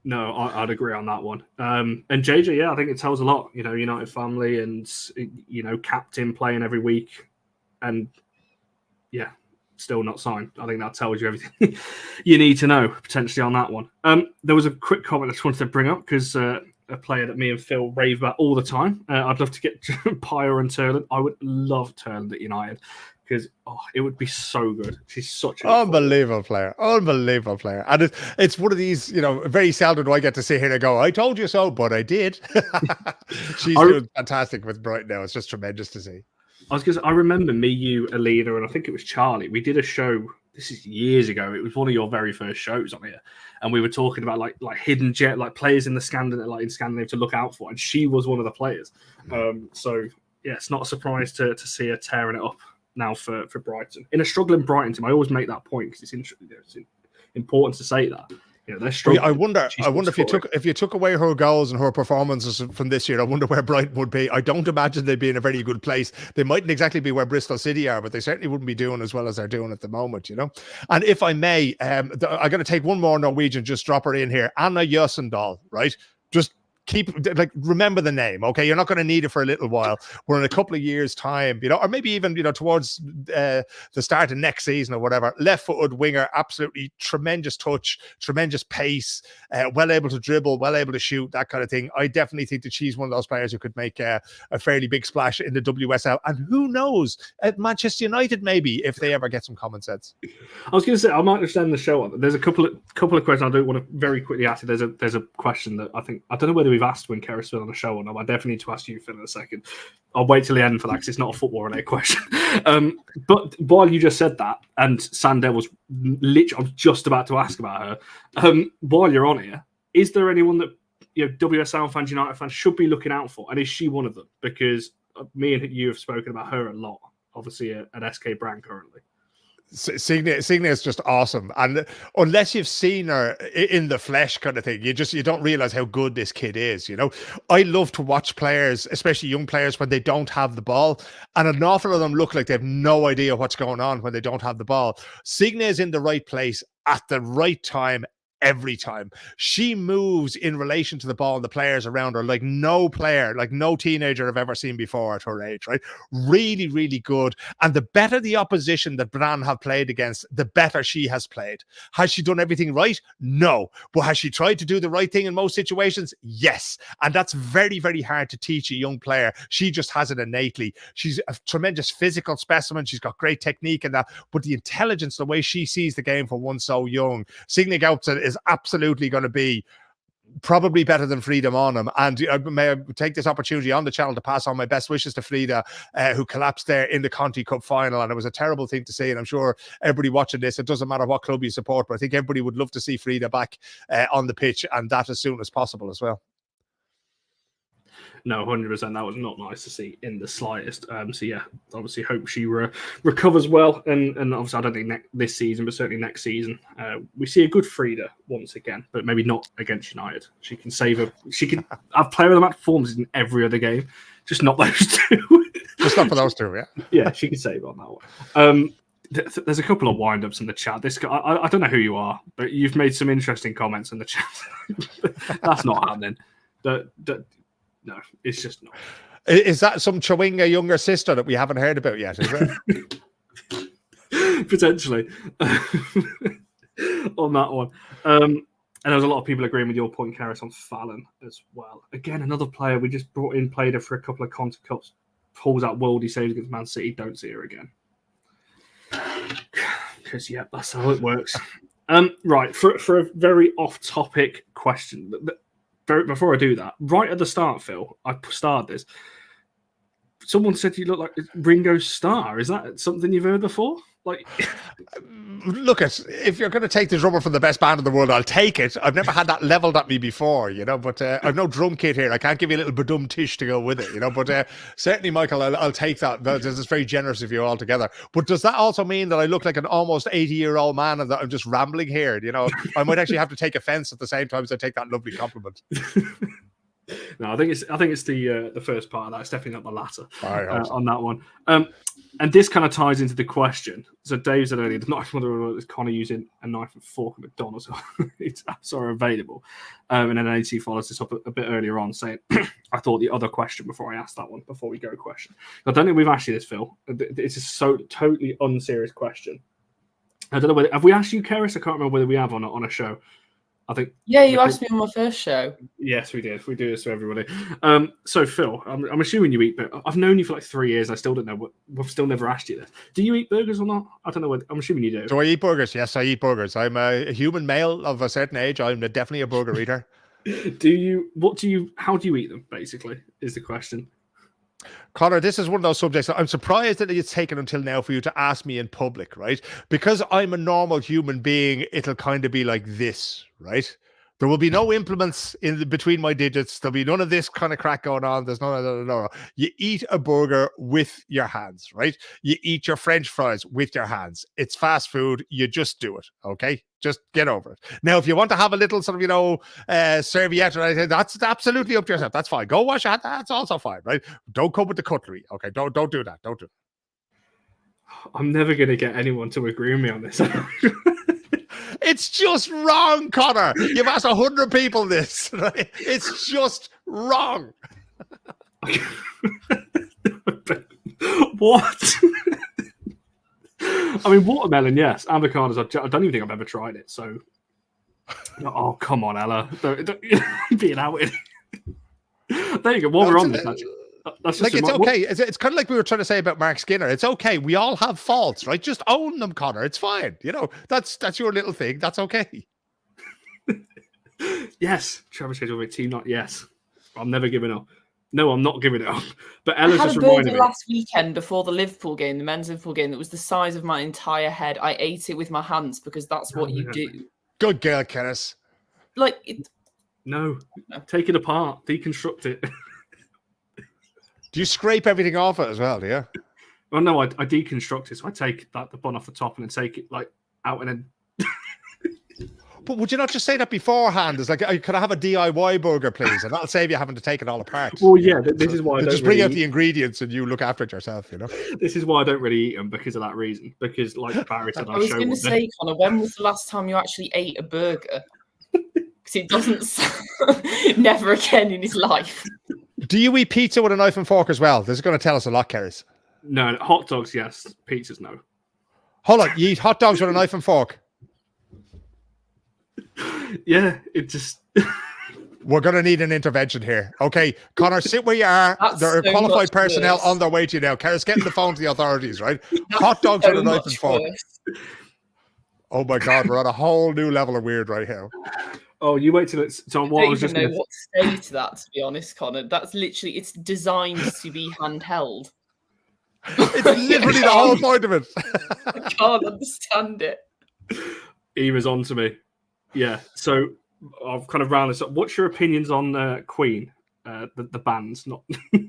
No, I'd agree on that one. And JJ, yeah, I think it tells a lot. United family and captain playing every week, and yeah, still not signed. I think that tells you everything you need to know potentially on that one. There was a quick comment I just wanted to bring up because a player that me and Phil rave about all the time. I'd love to get Pyre and Turland. I would love Turland at United. Because it would be so good. She's such an unbelievable player. And it's one of these, very seldom do I get to sit here and go, I told you so, but I did. She's doing fantastic with Brighton now. It's just tremendous to see. I remember me, you, Alina, and I think it was Charlie. We did a show. This is years ago. It was one of your very first shows on here, and we were talking about like hidden jet, like players in the Scandinavia to look out for, and she was one of the players. So yeah, it's not a surprise to see her tearing it up now for Brighton. In a struggling Brighton team, I always make that point because it's important to say that. They're struggling. I wonder if you took away her goals and her performances from this year, I wonder where Brighton would be. I don't imagine they'd be in a very good place. They mightn't exactly be where Bristol City are, but they certainly wouldn't be doing as well as they're doing at the moment, And if I may, I'm going to take one more Norwegian, just drop her in here. Anna Jøsendal, right? Just remember the name, okay? You're not going to need it for a little while. We're in a couple of years' time, or maybe even, towards the start of next season or whatever. Left-footed winger, absolutely tremendous touch, tremendous pace, well able to dribble, well able to shoot, that kind of thing. I definitely think that she's one of those players who could make a fairly big splash in the WSL. And who knows, at Manchester United maybe, if they ever get some common sense. I was going to say, I might extend the show on. There's a couple of questions I do want to very quickly ask you. There's a question that I don't know whether we've asked when Kerry's still on the show or not. I definitely need to ask you, Phil, in a second. I'll wait till the end for that because it's not a football-related question. But while you just said that, and Sandel was literally, I was just about to ask about her. While you're on here, is there anyone that WSL fans, United fans should be looking out for? And is she one of them? Because me and you have spoken about her a lot, obviously at SK Bran currently. Signe is just awesome, and unless you've seen her in the flesh, kind of thing, you don't realize how good this kid is. I love to watch players, especially young players, when they don't have the ball, and an awful lot of them look like they have no idea what's going on when they don't have the ball. Signe is in the right place at the right time. Every time she moves in relation to the ball and the players around her, like no player, like no teenager I've ever seen before at her age, right? Really, really good. And the better the opposition that Bran have played against, the better she has played. Has she done everything right? No. But has she tried to do the right thing in most situations? Yes. And that's very, very hard to teach a young player. She just has it innately. She's a tremendous physical specimen. She's got great technique and that, but the intelligence, the way she sees the game for one so young, Signe Gaupta is absolutely going to be probably better than Frida Monum. And may I take this opportunity on the channel to pass on my best wishes to Frida, who collapsed there in the Conti Cup final. And it was a terrible thing to see. And I'm sure everybody watching this, it doesn't matter what club you support, but I think everybody would love to see Frida back on the pitch, and that as soon as possible as well. No, 100%. That was not nice to see in the slightest. So yeah, obviously hope she recovers well, and obviously I don't think this season, but certainly next season, we see a good Frida once again, but maybe not against United. She can save her. She can have player of the match performances in every other game, just not those two. Just not for those two, yeah. Yeah, she can save on that one. There's a couple of wind-ups in the chat. This guy, I don't know who you are, but you've made some interesting comments in the chat. That's not happening. No, it's just not. Is that some Chawinga younger sister that we haven't heard about yet? Is it? Potentially. On that one. And there's a lot of people agreeing with your point, Karis, on Fallon as well. Again, another player we just brought in, played her for a couple of Conti Cups, pulls out worldy saves against Man City, don't see her again. Because, yeah, that's how it works. Right, for a very off-topic question, before I do that, right at the start, Phil, I started this. Someone said you look like Ringo Starr. Is that something you've heard before? Like, look, if you're going to take the drummer from the best band in the world, I'll take it. I've never had that leveled at me before, but I've no drum kit here. I can't give you a little badum tish to go with it, but certainly, Michael, I'll take that. This is very generous of you altogether. But does that also mean that I look like an almost 80-year-old man and that I'm just rambling here? I might actually have to take offense at the same time as I take that lovely compliment. No, I think it's the first part of that. It's definitely not the latter on that one. And this kind of ties into the question. So Dave said earlier, not whether it's Connor using a knife and fork at McDonald's. It's are available. And then AT follows this up a bit earlier on, saying, I thought the other question before I asked that one, before we go question. I don't think we've asked you this, Phil. It's a so totally unserious question. I don't know whether have we asked you, Karis? I can't remember whether we have or not on a show. I think. Yeah, you asked me on my first show. Yes, we did. We do this to everybody. So Phil, I'm assuming you eat, but I've known you for like 3 years. I still don't know. We've still never asked you this. Do you eat burgers or not? I don't know. I'm assuming you do. Do I eat burgers? Yes, I eat burgers. I'm a human male of a certain age. I'm definitely a burger eater. How do you eat them? Basically, is the question. Connor, this is one of those subjects that I'm surprised that it's taken until now for you to ask me in public, right? Because I'm a normal human being, it'll kind of be like this, right? There will be no implements in between my digits. There'll be none of this kind of crack going on. There's no. You eat a burger with your hands, right? You eat your French fries with your hands. It's fast food. You just do it, okay? Just get over it. Now, if you want to have a little sort of, serviette or anything, that's absolutely up to yourself. That's fine. Go wash your hands. That's also fine, right? Don't come with the cutlery, okay? Don't do that. Don't do that. I'm never going to get anyone to agree with me on this. It's just wrong, Connor. You've asked 100 people this. Right? It's just wrong. What? I mean, watermelon, yes. Avocados, I don't even think I've ever tried it. So, oh, come on, Ella. Don't being out with it. There you go. While we're on this, actually. That's just Like, it's okay. It's kind of like we were trying to say about Marc Skinner. It's okay. We all have faults, right? Just own them, Connor. It's fine. You know, that's your little thing. That's okay. Yes, Trevor says with team not yes. I'm never giving up. No, I'm not giving it up. But Ella's I had just a reminded burger me. last weekend before the Liverpool game, the men's Liverpool game, that was the size of my entire head. I ate it with my hands because that's what you do. Good girl, Kenneth. Like, No, take it apart, deconstruct it. Do you scrape everything off it as well, do you? Well, no, I deconstruct it. So I take the bun off the top and then take it like out and then. But would you not just say that beforehand? It's like, could I have a DIY burger, please? And that'll save you having to take it all apart. Well, yeah, this is why I don't just bring out the ingredients and you look after it yourself, you know? This is why I don't really eat them, because of that reason. Because, like Barry said, I was going to say, Connor, when was the last time you actually ate a burger? Because it doesn't never again in his life. Do you eat pizza with a knife and fork as well? This is going to tell us a lot, Keris. No, hot dogs, yes. Pizzas, no. Hold on, you eat hot dogs with a knife and fork? Yeah, it just... We're going to need an intervention here. Okay, Connor, sit where you are. There are so qualified personnel worse. on their way to you now. Keris, get on the phone to the authorities, right? Hot dogs with a knife and fork. Worse. Oh my God, we're on a whole new level of weird right here. Oh, you wait till it's... So I what don't I was even just know gonna... what to say to that, to be honest, Connor. That's literally, it's designed to be handheld. It's literally the whole point of it. I can't understand it. Eva's on to me. Yeah, so I've kind of rounded this up. What's your opinions on Queen? The bands, not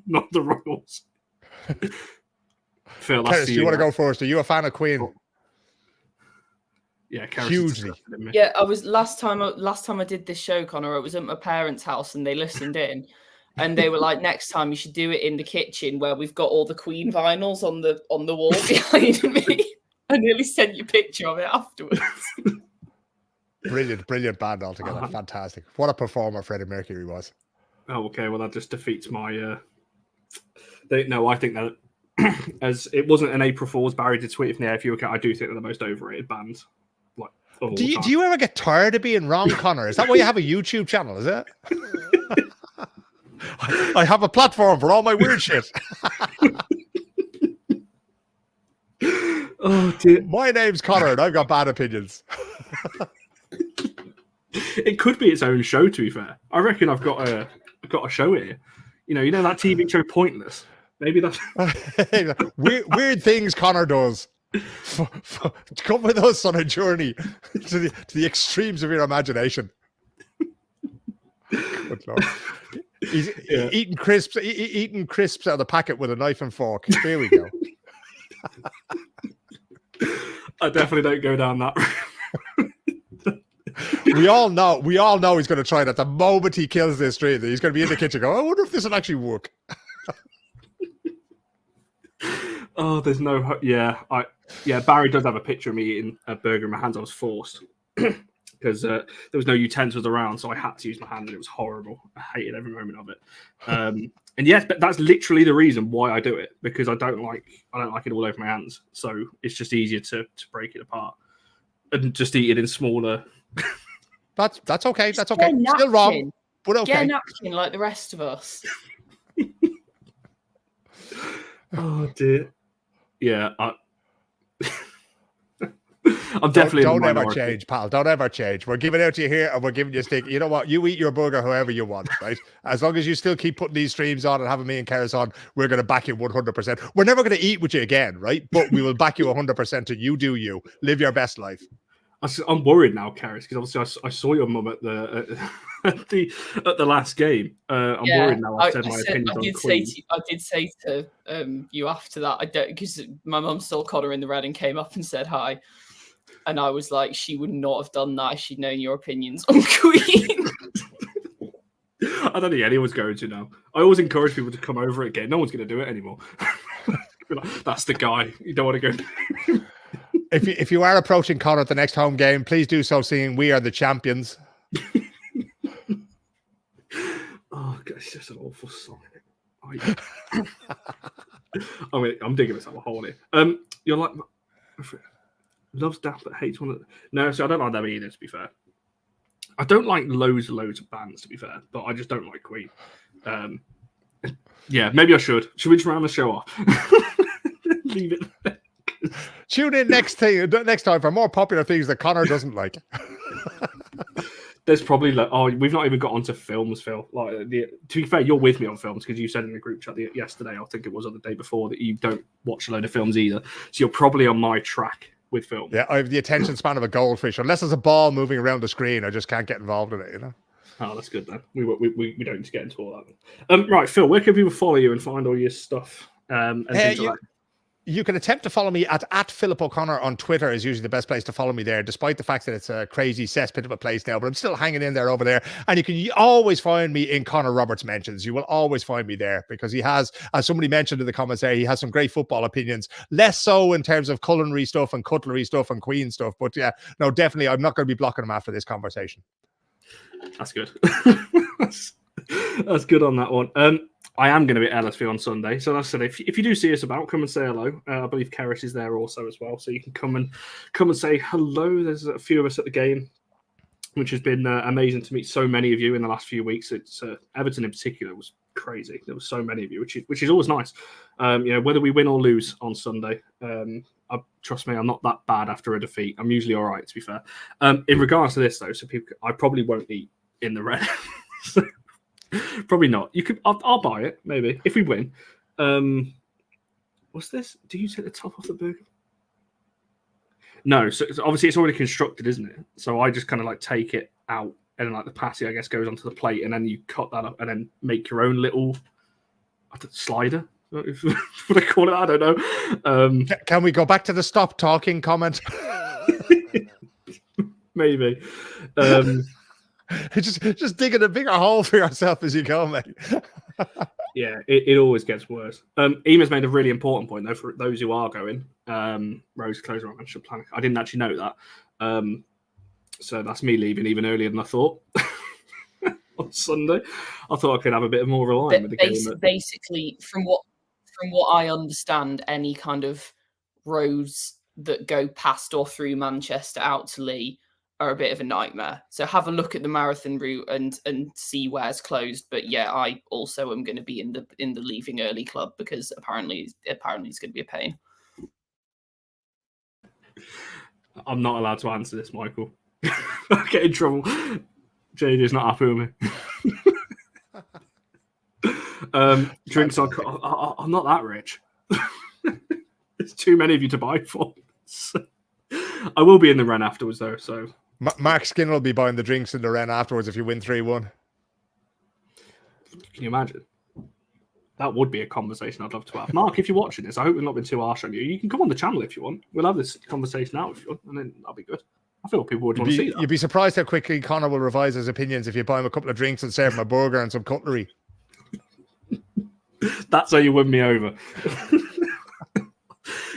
not the Royals. Phil, that's Keris, do you want to go first? Are you a fan of Queen? Oh. Yeah, Keris Hugely. Yeah, I was last time I did this show, Connor, I was at my parents' house and they listened in and they were like, next time you should do it in the kitchen where we've got all the Queen vinyls on the wall behind me. I nearly sent you a picture of it afterwards. Brilliant band altogether. Fantastic. What a performer Freddie Mercury was. Oh, okay. Well, that just defeats my... No, I think that as it wasn't an April Fool's, Barry did tweet from the AFU account. I do think they're the most overrated band. Like, do you ever get tired of being wrong, Connor? Is that why you have a YouTube channel, is it? I have a platform for all my weird shit. Oh, dear. My name's Connor and I've got bad opinions. It could be its own show, to be fair. I reckon I've got a show here. You know that TV show Pointless. Maybe that's weird things Connor does. Come with us on a journey to the extremes of your imagination. Good Lord. He's eating crisps out of the packet with a knife and fork. Here we go. I definitely don't go down that route. We all know he's going to try that the moment he kills this stream. He's going to be in the kitchen going, I wonder if this will actually work. Oh, there's no... Yeah, Barry does have a picture of me eating a burger in my hands. I was forced because there was no utensils around, so I had to use my hand, and it was horrible. I hated every moment of it. And yes, but that's literally the reason why I do it, because I don't like it all over my hands. So it's just easier to break it apart and just eat it in smaller... That's okay. That's okay. Still wrong, but okay. Get a napkin like the rest of us. Oh dear. Yeah, I'm definitely. Don't ever change, pal. Don't ever change. We're giving out to you here, and we're giving you a stick. You know what? You eat your burger however you want, right? As long as you still keep putting these streams on and having me and Keris on, we're going to back you 100%. We're never going to eat with you again, right? But we will back you 100% to you do you. Live your best life. I'm worried now, Keris, because obviously I saw your mum at the last game. I'm worried now. I said my opinion on Queen. I did say to you after that. I don't, because my mum saw Connor in the red and came up and said hi, and I was like, she would not have done that if she'd known your opinions on Queen. I don't think anyone's going to now. I always encourage people to come over again. No one's going to do it anymore. That's the guy. You don't want to go. If you are approaching Connor at the next home game, please do so seeing we are the champions. Oh, God, it's just an awful song. I'm digging myself a hole here. You're like loves Daft but hates one of no, so I don't like them either, to be fair. I don't like loads of bands, to be fair, but I just don't like Queen. Yeah, maybe I should. Should we just round the show off? Leave it there. Tune in next time for more popular things that Connor doesn't like. There's probably we've not even got onto films, Phil. To be fair, you're with me on films because you said in the group chat yesterday, I think it was, or the day before, that you don't watch a load of films either. So you're probably on my track with film. Yeah, I have the attention span of a goldfish. Unless there's a ball moving around the screen, I just can't get involved in it, you know? Oh, that's good then. We don't need to get into all that. Right, Phil, where can people follow you and find all your stuff? And things like that? You can attempt to follow me at Philip O'Connor on Twitter is usually the best place to follow me there, despite the fact that it's a crazy cesspit of a place now, but I'm still hanging in there over there. And you can always find me in Connor Roberts Mentions. You will always find me there because he has, as somebody mentioned in the comments there, he has some great football opinions, less so in terms of culinary stuff and cutlery stuff and Queen stuff. But yeah, no, definitely, I'm not going to be blocking him after this conversation. That's good. That's good on that one. I am going to be at LSV on Sunday. So that's it. If you do see us about, come and say hello. I believe Keris is there also as well. So you can come and say hello. There's a few of us at the game, which has been amazing to meet so many of you in the last few weeks. It's Everton in particular was crazy. There were so many of you, which is always nice. Whether we win or lose on Sunday, trust me, I'm not that bad after a defeat. I'm usually all right, to be fair. In regards to this, though, so I probably won't eat in the red. Probably not. You could. I'll buy it maybe if we win. What's this? Do you take the top off the burger? No. So obviously it's already constructed, isn't it? So I just kind of like take it out, and then like the patty, I guess, goes onto the plate, and then you cut that up, and then make your own little slider. What I call it? I don't know. Can we go back to the stop talking comment? Maybe. Just digging a bigger hole for yourself as you go, mate. Yeah, it always gets worse. Ema's made a really important point, though, for those who are going. Rose closed around should plan. I didn't actually know that. So that's me leaving even earlier than I thought. On Sunday, I thought I could have a bit more of a line with the game. Basically, from what I understand, any kind of roads that go past or through Manchester out to Lee are a bit of a nightmare. So have a look at the marathon route and see where's closed. But yeah, I also am going to be in the leaving early club because apparently it's going to be a pain. I'm not allowed to answer this, Michael. I'll get in trouble. JJ's not happy with me. Drinks I'm not that rich. There's too many of you to buy for. So, I will be in the run afterwards though. So Marc Skinner will be buying the drinks in the Ren afterwards if you win 3-1. Can you imagine? That would be a conversation I'd love to have. Mark, if you're watching this, I hope we've not been too harsh on you. You can come on the channel if you want. We'll have this conversation out if you want, and then that'll be good. I feel people would want to see that. You'd be surprised how quickly Connor will revise his opinions if you buy him a couple of drinks and serve him a burger and some cutlery. That's how you win me over.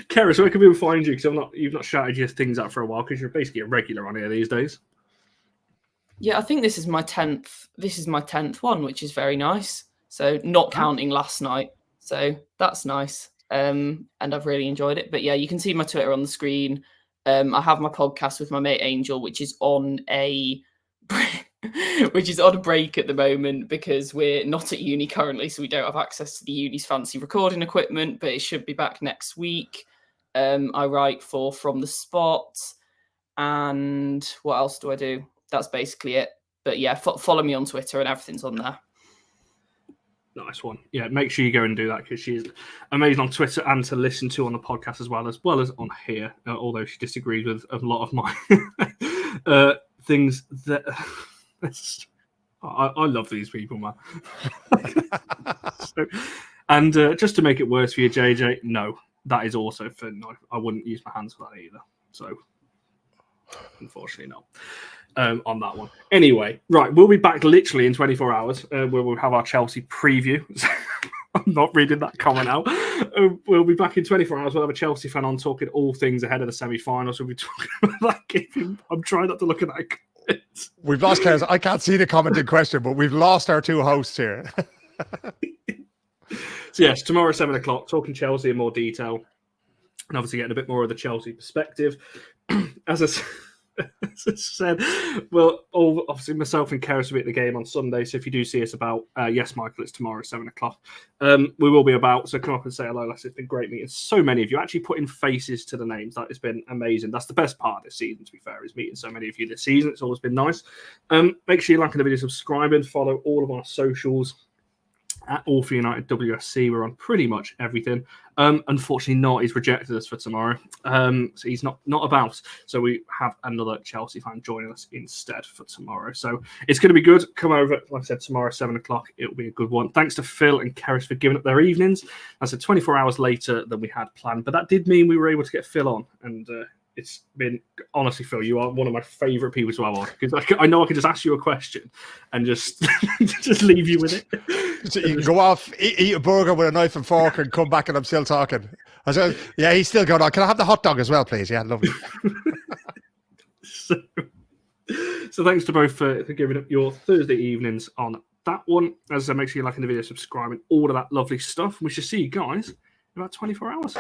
Keris, where can people find you? Because you've not shouted your things out for a while because you're basically a regular on here these days. Yeah, I think this is my 10th. This is my 10th one, which is very nice. So not counting last night. So that's nice. And I've really enjoyed it. But yeah, you can see my Twitter on the screen. I have my podcast with my mate Angel, which is on a break at the moment because we're not at uni currently, so we don't have access to the uni's fancy recording equipment, but it should be back next week. I write for From the Spot, and what else do I do? That's basically it. But yeah, follow me on Twitter and everything's on there. Nice one. Yeah, make sure you go and do that because she's amazing on Twitter and to listen to on the podcast as well as on here. Although she disagrees with a lot of my things that I love these people, man. Just to make it worse for you, JJ, no, that is also for no. I wouldn't use my hands for that either. So unfortunately, no. On that one. Anyway, right, we'll be back literally in 24 hours where we'll have our Chelsea preview. I'm not reading that comment out. We'll be back in 24 hours. We'll have a Chelsea fan on talking all things ahead of the semi-finals. We'll be talking about that game. I'm trying not to look at that comment. We've lost Chaos. I can't see the comment in question, but we've lost our two hosts here. So yes, tomorrow at 7 o'clock, talking Chelsea in more detail, and obviously getting a bit more of the Chelsea perspective. As I said, well, obviously myself and Keris will be at the game on Sunday, so if you do see us about, yes, Michael, it's tomorrow at 7 o'clock. We will be about, so come up and say hello. It's been great meeting so many of you, actually putting faces to the names. That has been amazing. That's the best part of this season, to be fair, is meeting so many of you this season. It's always been nice. Make sure you like the video, subscribe, and follow all of our socials at All for United WSC. We're on pretty much everything. Unfortunately not, he's rejected us for tomorrow, so he's not about, so we have another Chelsea fan joining us instead for tomorrow, so it's going to be good. Come over, like I said, tomorrow 7 o'clock. It'll be a good one. Thanks to Phil and Keris for giving up their evenings. I said 24 hours later than we had planned, but that did mean we were able to get Phil on, and it's been, honestly, Phil, you are one of my favourite people to have on, because I know I can just ask you a question and just just leave you with it. So you can go off, eat a burger with a knife and fork, and come back, and I'm still talking. I said, yeah, he's still going on. Can I have the hot dog as well, please? Yeah, lovely. So thanks to both for giving up your Thursday evenings on that one. As I said, make sure you like the video, subscribe, and all of that lovely stuff. We shall see you guys in about 24 hours.